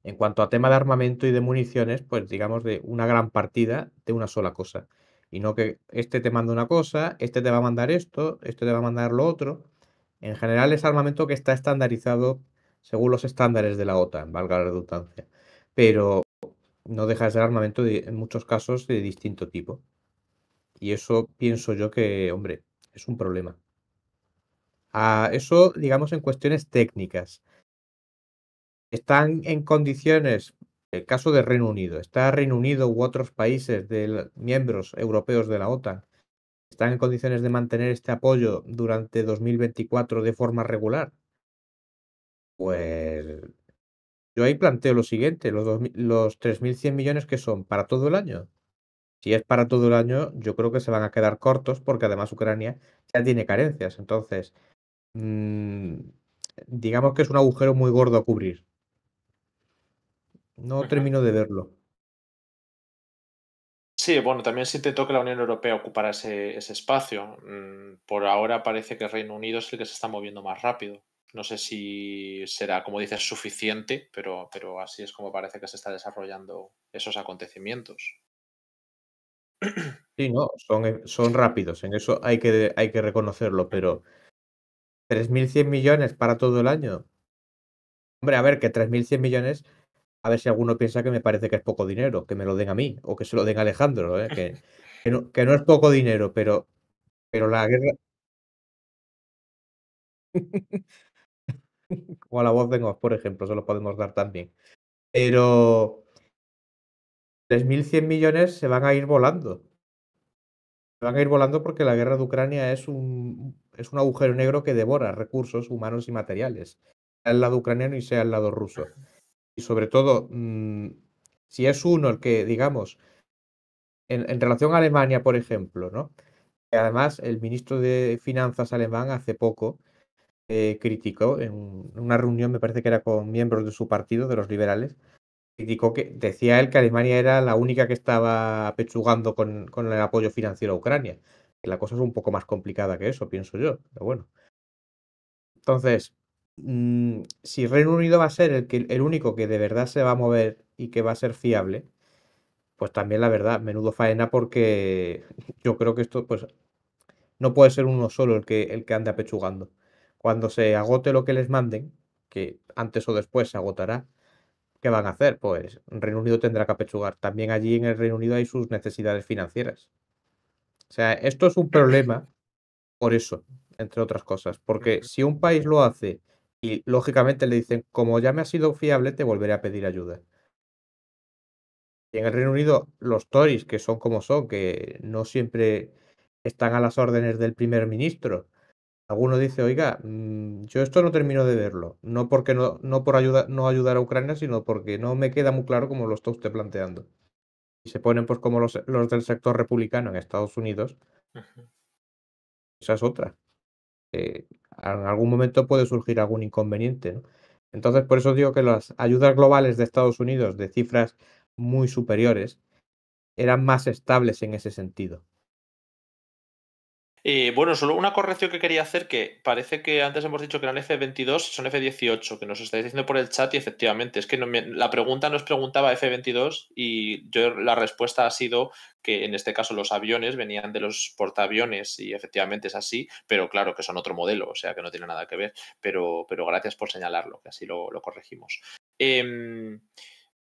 en cuanto a tema de armamento y de municiones, pues digamos de una gran partida de una sola cosa. Y no que este te manda una cosa, este te va a mandar esto, este te va a mandar lo otro. En general es armamento que está estandarizado según los estándares de la OTAN, valga la redundancia. Pero no deja de ser armamento en muchos casos de distinto tipo. Y eso pienso yo que, hombre, es un problema. Eso, digamos, en cuestiones técnicas. Están en condiciones, el caso de Reino Unido, ¿está Reino Unido u otros países miembros europeos de la OTAN, están en condiciones de mantener este apoyo durante 2024 de forma regular? Pues yo ahí planteo lo siguiente, los 3.100 millones que son para todo el año. Si es para todo el año, yo creo que se van a quedar cortos porque además Ucrania ya tiene carencias. Entonces, mm, digamos que es un agujero muy gordo a cubrir. No Ujú. termino de verlo. Sí, bueno, también se intentó que la Unión Europea ocupara ese espacio. Por ahora parece que el Reino Unido es el que se está moviendo más rápido. No sé si será, como dices, suficiente, pero así es como parece que se está desarrollando esos acontecimientos. Sí, no, son rápidos, en eso hay que reconocerlo, pero 3.100 millones para todo el año. Hombre, a ver, que 3.100 millones, a ver si alguno piensa que me parece que es poco dinero, que me lo den a mí o que se lo den a Alejandro, ¿eh? Que no es poco dinero, pero la guerra, o a la voz de Oz, por ejemplo, se lo podemos dar también. Pero 3.100 millones se van a ir volando. Se van a ir volando porque la guerra de Ucrania es un agujero negro que devora recursos humanos y materiales, sea el lado ucraniano y sea el lado ruso. Y sobre todo, si es uno el que, digamos, en relación a Alemania, por ejemplo, ¿no? Que además, el ministro de Finanzas alemán hace poco criticó en una reunión, me parece que era con miembros de su partido, de los liberales, criticó que decía él que Alemania era la única que estaba apechugando con el apoyo financiero a Ucrania. Que la cosa es un poco más complicada que eso, pienso yo. Pero bueno. Entonces, si Reino Unido va a ser el único que de verdad se va a mover y que va a ser fiable, pues también la verdad, menudo faena porque yo creo que esto, pues, no puede ser uno solo el que ande apechugando. Cuando se agote lo que les manden, que antes o después se agotará, ¿qué van a hacer? Pues Reino Unido tendrá que apechugar. También allí en el Reino Unido hay sus necesidades financieras. O sea, esto es un problema por eso, entre otras cosas. Porque Ujú. si un país lo hace y lógicamente le dicen, como ya me has sido fiable, te volveré a pedir ayuda. Y en el Reino Unido, los Tories, que son como son, que no siempre están a las órdenes del primer ministro. Alguno dice, oiga, yo esto no termino de verlo. No porque no por no ayudar a Ucrania, sino porque no me queda muy claro cómo lo está usted planteando. Y se ponen pues como los del sector republicano en Estados Unidos, Ujú. esa es otra. En algún momento puede surgir algún inconveniente, ¿no? Entonces, por eso digo que las ayudas globales de Estados Unidos de cifras muy superiores eran más estables en ese sentido. Bueno, solo una corrección que quería hacer, que parece que antes hemos dicho que eran F-22, son F-18, que nos estáis diciendo por el chat y efectivamente, es que la pregunta nos preguntaba F-22 y la respuesta ha sido que en este caso los aviones venían de los portaaviones y efectivamente es así, pero claro que son otro modelo, o sea que no tiene nada que ver, pero gracias por señalarlo, que así lo corregimos. Em,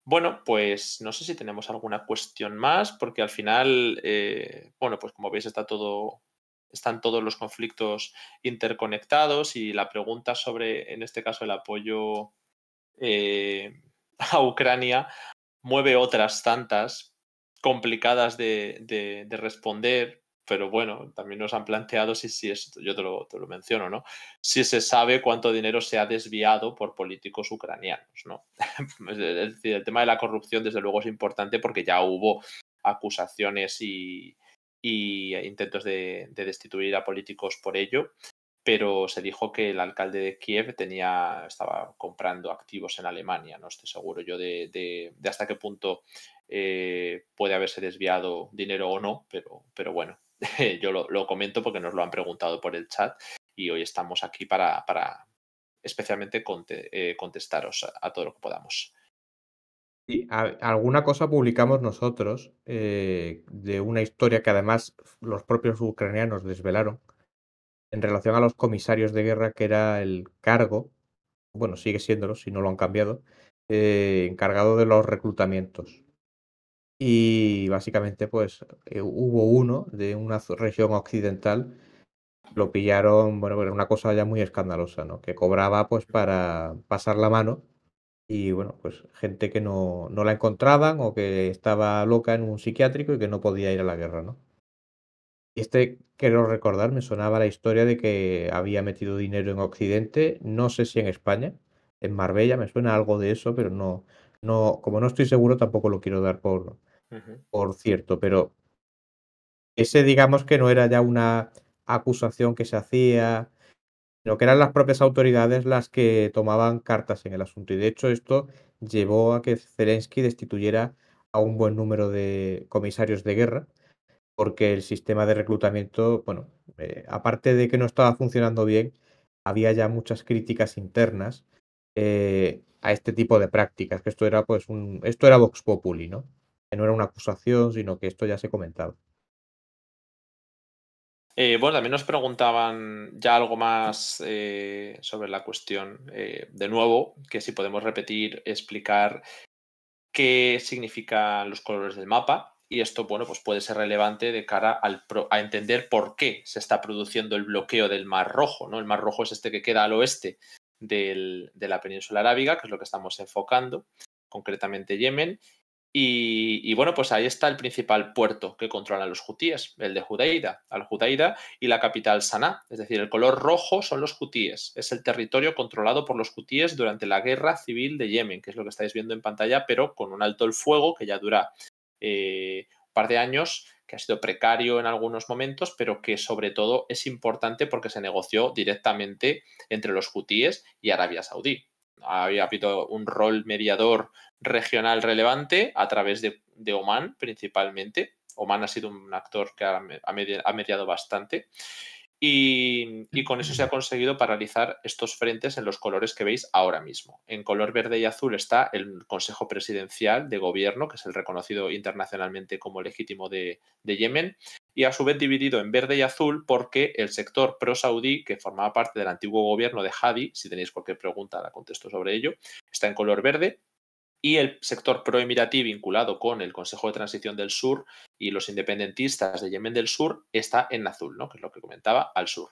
bueno, pues no sé si tenemos alguna cuestión más, porque al final, bueno, pues como veis están todos los conflictos interconectados y la pregunta sobre, en este caso, el apoyo eh, a Ucrania mueve otras tantas complicadas de responder. pero bueno, también nos han planteado si es, yo te lo menciono, ¿no? Si se sabe cuánto dinero se ha desviado por políticos ucranianos, ¿no? Es decir, el tema de la corrupción, desde luego, es importante porque ya hubo acusaciones y intentos de destituir a políticos por ello, pero se dijo que el alcalde de Kiev estaba comprando activos en Alemania. No estoy seguro yo de hasta qué punto puede haberse desviado dinero o no, pero bueno, yo lo comento porque nos lo han preguntado por el chat y hoy estamos aquí para especialmente contestaros a todo lo que podamos. Y alguna cosa publicamos nosotros de una historia que además los propios ucranianos desvelaron en relación a los comisarios de guerra, que era el cargo, bueno, sigue siéndolo, si no lo han cambiado, encargado de los reclutamientos. Y básicamente, pues hubo uno de una región occidental, lo pillaron, bueno, era una cosa ya muy escandalosa, ¿no? Que cobraba pues para pasar la mano y bueno, pues gente que no la encontraban o que estaba loca en un psiquiátrico y que no podía ir a la guerra, ¿no? Y quiero recordar, me sonaba la historia de que había metido dinero en Occidente, no sé si en España, en Marbella, me suena algo de eso, pero como no estoy seguro, tampoco lo quiero dar Ujú. por cierto, pero ese digamos que no era ya una acusación que se hacía, sino que eran las propias autoridades las que tomaban cartas en el asunto. Y de hecho esto llevó a que Zelensky destituyera a un buen número de comisarios de guerra, porque el sistema de reclutamiento, bueno, aparte de que no estaba funcionando bien, había ya muchas críticas internas a este tipo de prácticas, que esto era pues esto era Vox Populi, ¿no? Que no era una acusación, sino que esto ya se comentaba. Bueno, también nos preguntaban ya algo más sobre la cuestión, de nuevo, que si podemos repetir, explicar qué significan los colores del mapa. Y esto, bueno, pues puede ser relevante de cara a entender por qué se está produciendo el bloqueo del Mar Rojo, ¿no? El Mar Rojo es este que queda al oeste de la península arábiga, que es lo que estamos enfocando, concretamente Yemen. Y bueno, pues ahí está el principal puerto que controlan los hutíes, el de Judeida, Al-Judeida y la capital Saná. Es decir, el color rojo son los hutíes. Es el territorio controlado por los hutíes durante la guerra civil de Yemen, que es lo que estáis viendo en pantalla, pero con un alto el fuego que ya dura un par de años, que ha sido precario en algunos momentos, pero que sobre todo es importante porque se negoció directamente entre los hutíes y Arabia Saudí. Había habido un rol mediador regional relevante a través de Oman principalmente. Oman ha sido un actor que ha mediado bastante y con eso se ha conseguido paralizar estos frentes en los colores que veis ahora mismo. En color verde y azul está el Consejo Presidencial de Gobierno, que es el reconocido internacionalmente como legítimo de Yemen, y a su vez dividido en verde y azul porque el sector pro-saudí, que formaba parte del antiguo gobierno de Hadi, si tenéis cualquier pregunta la contesto sobre ello, está en color verde, y el sector pro-emiratí vinculado con el Consejo de Transición del Sur y los independentistas de Yemen del Sur está en azul, ¿no? Que es lo que comentaba, al sur.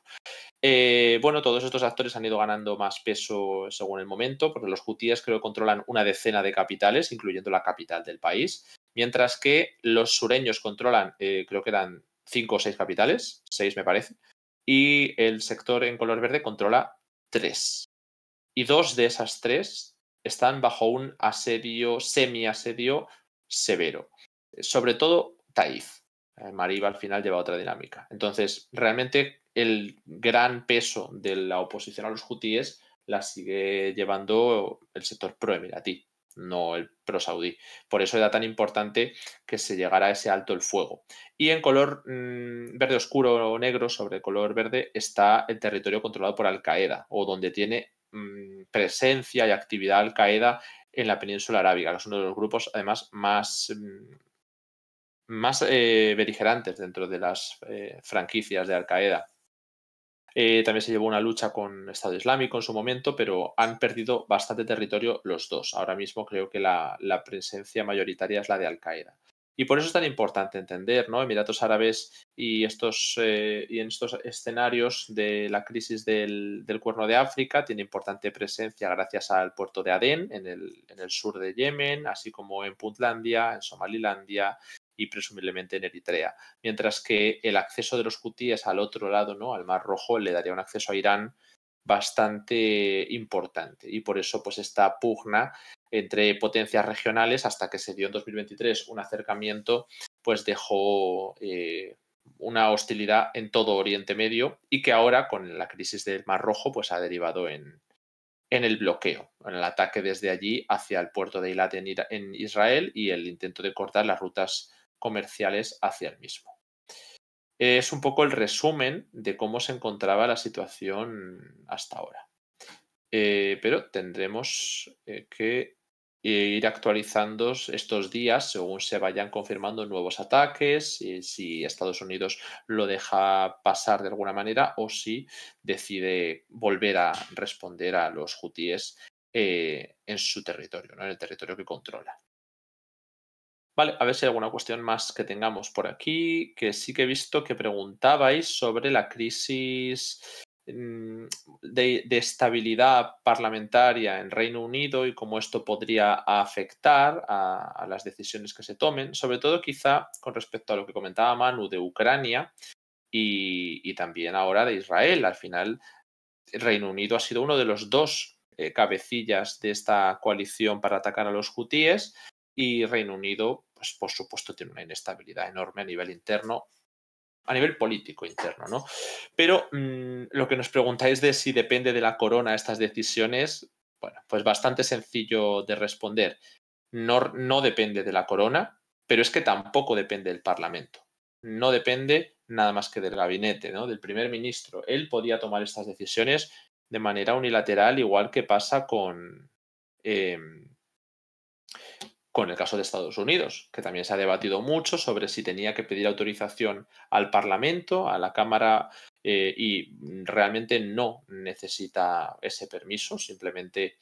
Bueno, todos estos actores han ido ganando más peso según el momento, porque los hutíes creo que controlan una decena de capitales, incluyendo la capital del país, mientras que los sureños controlan, creo que eran 5 o 6 capitales, 6 me parece, y el sector en color verde controla 3. Y 2 de esas 3 están bajo un asedio, semi-asedio severo. Sobre todo Taif. Mariba al final lleva otra dinámica. Entonces, realmente el gran peso de la oposición a los hutíes la sigue llevando el sector pro-emiratí, no el pro-saudí. Por eso era tan importante que se llegara a ese alto el fuego. Y en color verde oscuro o negro, sobre el color verde, está el territorio controlado por Al-Qaeda, o donde tiene presencia y actividad Al-Qaeda en la península arábiga, que es uno de los grupos además más beligerantes dentro de las franquicias de Al-Qaeda. También se llevó una lucha con Estado Islámico en su momento, pero han perdido bastante territorio los dos. Ahora mismo creo que la presencia mayoritaria es la de Al-Qaeda. Y por eso es tan importante entender, ¿no? Emiratos Árabes y en estos escenarios de la crisis del Cuerno de África tiene importante presencia gracias al puerto de Adén en el sur de Yemen, así como en Puntlandia, en Somalilandia y presumiblemente en Eritrea. Mientras que el acceso de los hutíes al otro lado, ¿no? Al Mar Rojo, le daría un acceso a Irán bastante importante. Y por eso, pues, esta pugna entre potencias regionales, hasta que se dio en 2023 un acercamiento, pues dejó una hostilidad en todo Oriente Medio y que ahora, con la crisis del Mar Rojo, pues ha derivado en el bloqueo, en el ataque desde allí hacia el puerto de Eilat en Israel y el intento de cortar las rutas comerciales hacia el mismo. Es un poco el resumen de cómo se encontraba la situación hasta ahora. Pero tendremos que ir actualizando estos días según se vayan confirmando nuevos ataques, si Estados Unidos lo deja pasar de alguna manera o si decide volver a responder a los hutíes en su territorio, ¿no? En el territorio que controla. Vale, a ver si hay alguna cuestión más que tengamos por aquí, que sí que he visto que preguntabais sobre la crisis de estabilidad parlamentaria en Reino Unido y cómo esto podría afectar a las decisiones que se tomen, sobre todo quizá con respecto a lo que comentaba Manu de Ucrania y también ahora de Israel. Al final, Reino Unido ha sido uno de los dos cabecillas de esta coalición para atacar a los hutíes y Reino Unido, pues por supuesto, tiene una inestabilidad enorme a nivel interno, a nivel político interno, ¿no? Pero lo que nos preguntáis de si depende de la corona estas decisiones, bueno, pues bastante sencillo de responder. No depende de la corona, pero es que tampoco depende del Parlamento. No depende nada más que del gabinete, ¿no? Del primer ministro. Él podía tomar estas decisiones de manera unilateral, igual que pasa con el caso de Estados Unidos, que también se ha debatido mucho sobre si tenía que pedir autorización al Parlamento, a la Cámara, y realmente no necesita ese permiso, simplemente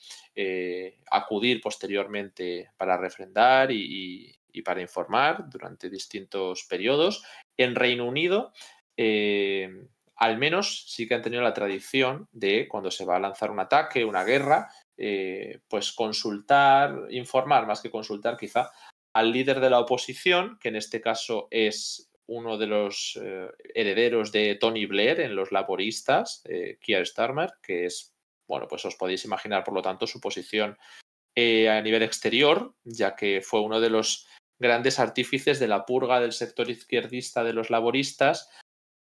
acudir posteriormente para refrendar y para informar durante distintos periodos. En Reino Unido, al menos sí que han tenido la tradición de cuando se va a lanzar un ataque, una guerra, pues consultar, informar más que consultar quizá al líder de la oposición, que en este caso es uno de los herederos de Tony Blair en los laboristas, Keir Starmer, que es, bueno, pues os podéis imaginar por lo tanto su posición a nivel exterior, ya que fue uno de los grandes artífices de la purga del sector izquierdista de los laboristas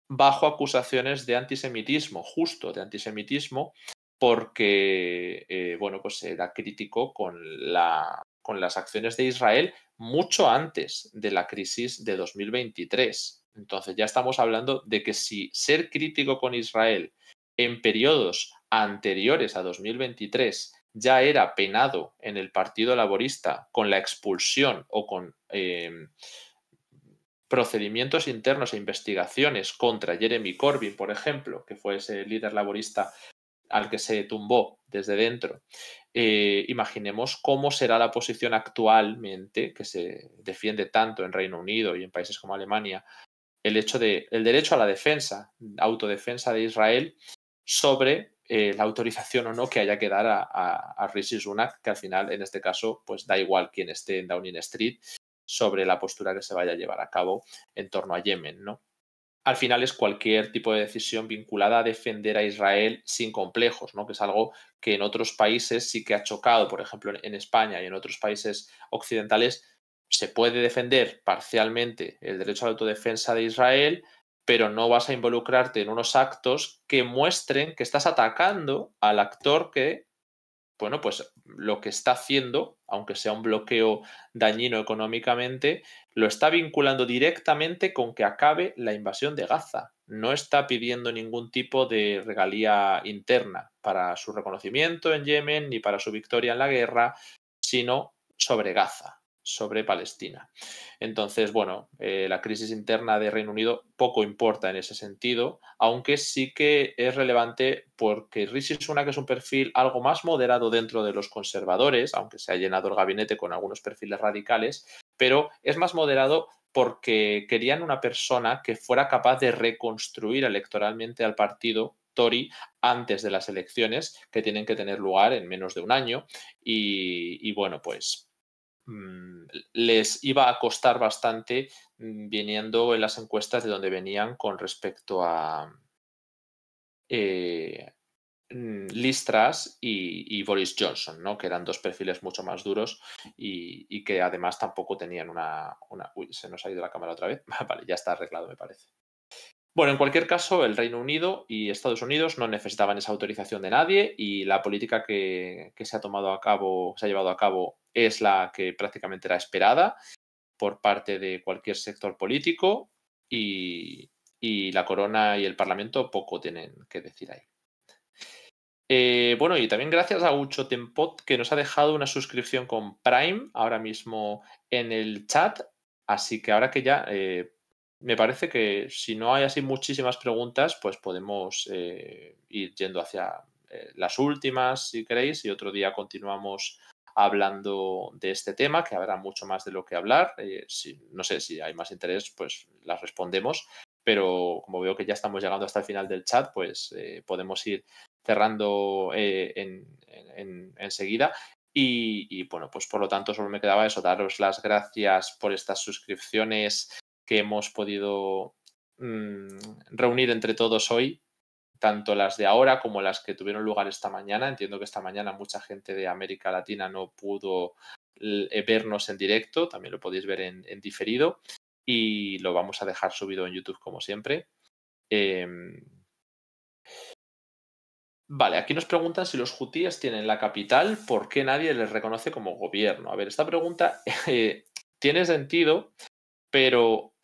bajo acusaciones de antisemitismo, justo de antisemitismo, porque bueno, pues era crítico con las acciones de Israel mucho antes de la crisis de 2023. Entonces ya estamos hablando de que si ser crítico con Israel en periodos anteriores a 2023 ya era penado en el Partido Laborista con la expulsión o con procedimientos internos e investigaciones contra Jeremy Corbyn, por ejemplo, que fue ese líder laborista al que se tumbó desde dentro. Imaginemos cómo será la posición actualmente, que se defiende tanto en Reino Unido y en países como Alemania, el derecho a la defensa, autodefensa de Israel, sobre la autorización o no que haya que dar a Rishi Sunak, que al final, en este caso, pues da igual quién esté en Downing Street, sobre la postura que se vaya a llevar a cabo en torno a Yemen, ¿no? Al final es cualquier tipo de decisión vinculada a defender a Israel sin complejos, ¿no? Que es algo que en otros países sí que ha chocado, por ejemplo, en España y en otros países occidentales se puede defender parcialmente el derecho a la autodefensa de Israel, pero no vas a involucrarte en unos actos que muestren que estás atacando al actor que, bueno, pues lo que está haciendo, aunque sea un bloqueo dañino económicamente, lo está vinculando directamente con que acabe la invasión de Gaza. No está pidiendo ningún tipo de regalía interna para su reconocimiento en Yemen ni para su victoria en la guerra, sino sobre Gaza, sobre Palestina. Entonces, bueno, la crisis interna de Reino Unido poco importa en ese sentido, aunque sí que es relevante porque Rishi Sunak es un perfil algo más moderado dentro de los conservadores, aunque se ha llenado el gabinete con algunos perfiles radicales, pero es más moderado porque querían una persona que fuera capaz de reconstruir electoralmente al partido Tory antes de las elecciones que tienen que tener lugar en menos de un año y bueno, pues les iba a costar bastante viniendo en las encuestas de donde venían con respecto a Liz Truss y Boris Johnson, ¿no? Que eran dos perfiles mucho más duros y que además tampoco tenían Uy, se nos ha ido la cámara otra vez. Vale, ya está arreglado, me parece. Bueno, en cualquier caso, el Reino Unido y Estados Unidos no necesitaban esa autorización de nadie y la política que se ha llevado a cabo es la que prácticamente era esperada por parte de cualquier sector político y la Corona y el Parlamento poco tienen que decir ahí. Bueno, y también gracias a Ucho Tempot, que nos ha dejado una suscripción con Prime ahora mismo en el chat. Así que ahora que ya me parece que si no hay así muchísimas preguntas, pues podemos ir yendo hacia las últimas, si queréis, y otro día continuamos hablando de este tema, que habrá mucho más de lo que hablar. No sé si hay más interés, pues las respondemos. Pero como veo que ya estamos llegando hasta el final del chat, pues podemos ir cerrando enseguida. Y bueno, pues por lo tanto solo me quedaba eso, daros las gracias por estas suscripciones que hemos podido reunir entre todos hoy, tanto las de ahora como las que tuvieron lugar esta mañana. Entiendo que esta mañana mucha gente de América Latina no pudo vernos en directo, también lo podéis ver en diferido y lo vamos a dejar subido en YouTube como siempre. Vale, aquí nos preguntan si los hutíes tienen la capital, ¿por qué nadie les reconoce como gobierno? A ver, esta pregunta tiene sentido, pero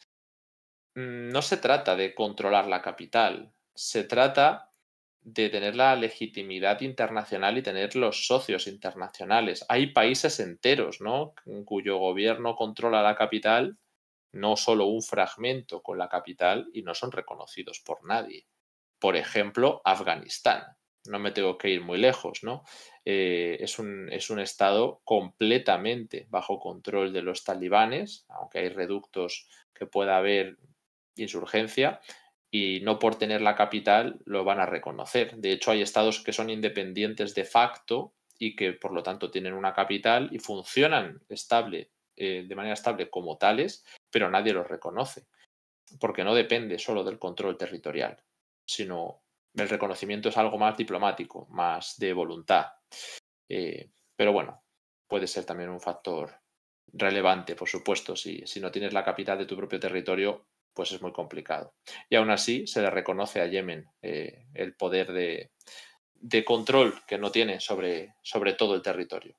no se trata de controlar la capital, se trata de tener la legitimidad internacional y tener los socios internacionales. Hay países enteros, ¿no?, cuyo gobierno controla la capital, no solo un fragmento con la capital, y no son reconocidos por nadie. Por ejemplo, Afganistán. No me tengo que ir muy lejos, ¿no? Es un estado completamente bajo control de los talibanes, aunque hay reductos que pueda haber insurgencia, y no por tener la capital lo van a reconocer. De hecho, hay estados que son independientes de facto y que por lo tanto tienen una capital y funcionan de manera estable como tales, pero nadie los reconoce, porque no depende solo del control territorial, sino el reconocimiento es algo más diplomático, más de voluntad. Pero bueno, puede ser también un factor relevante, por supuesto. Si no tienes la capital de tu propio territorio, pues es muy complicado. Y aún así se le reconoce a Yemen el poder de control que no tiene sobre todo el territorio.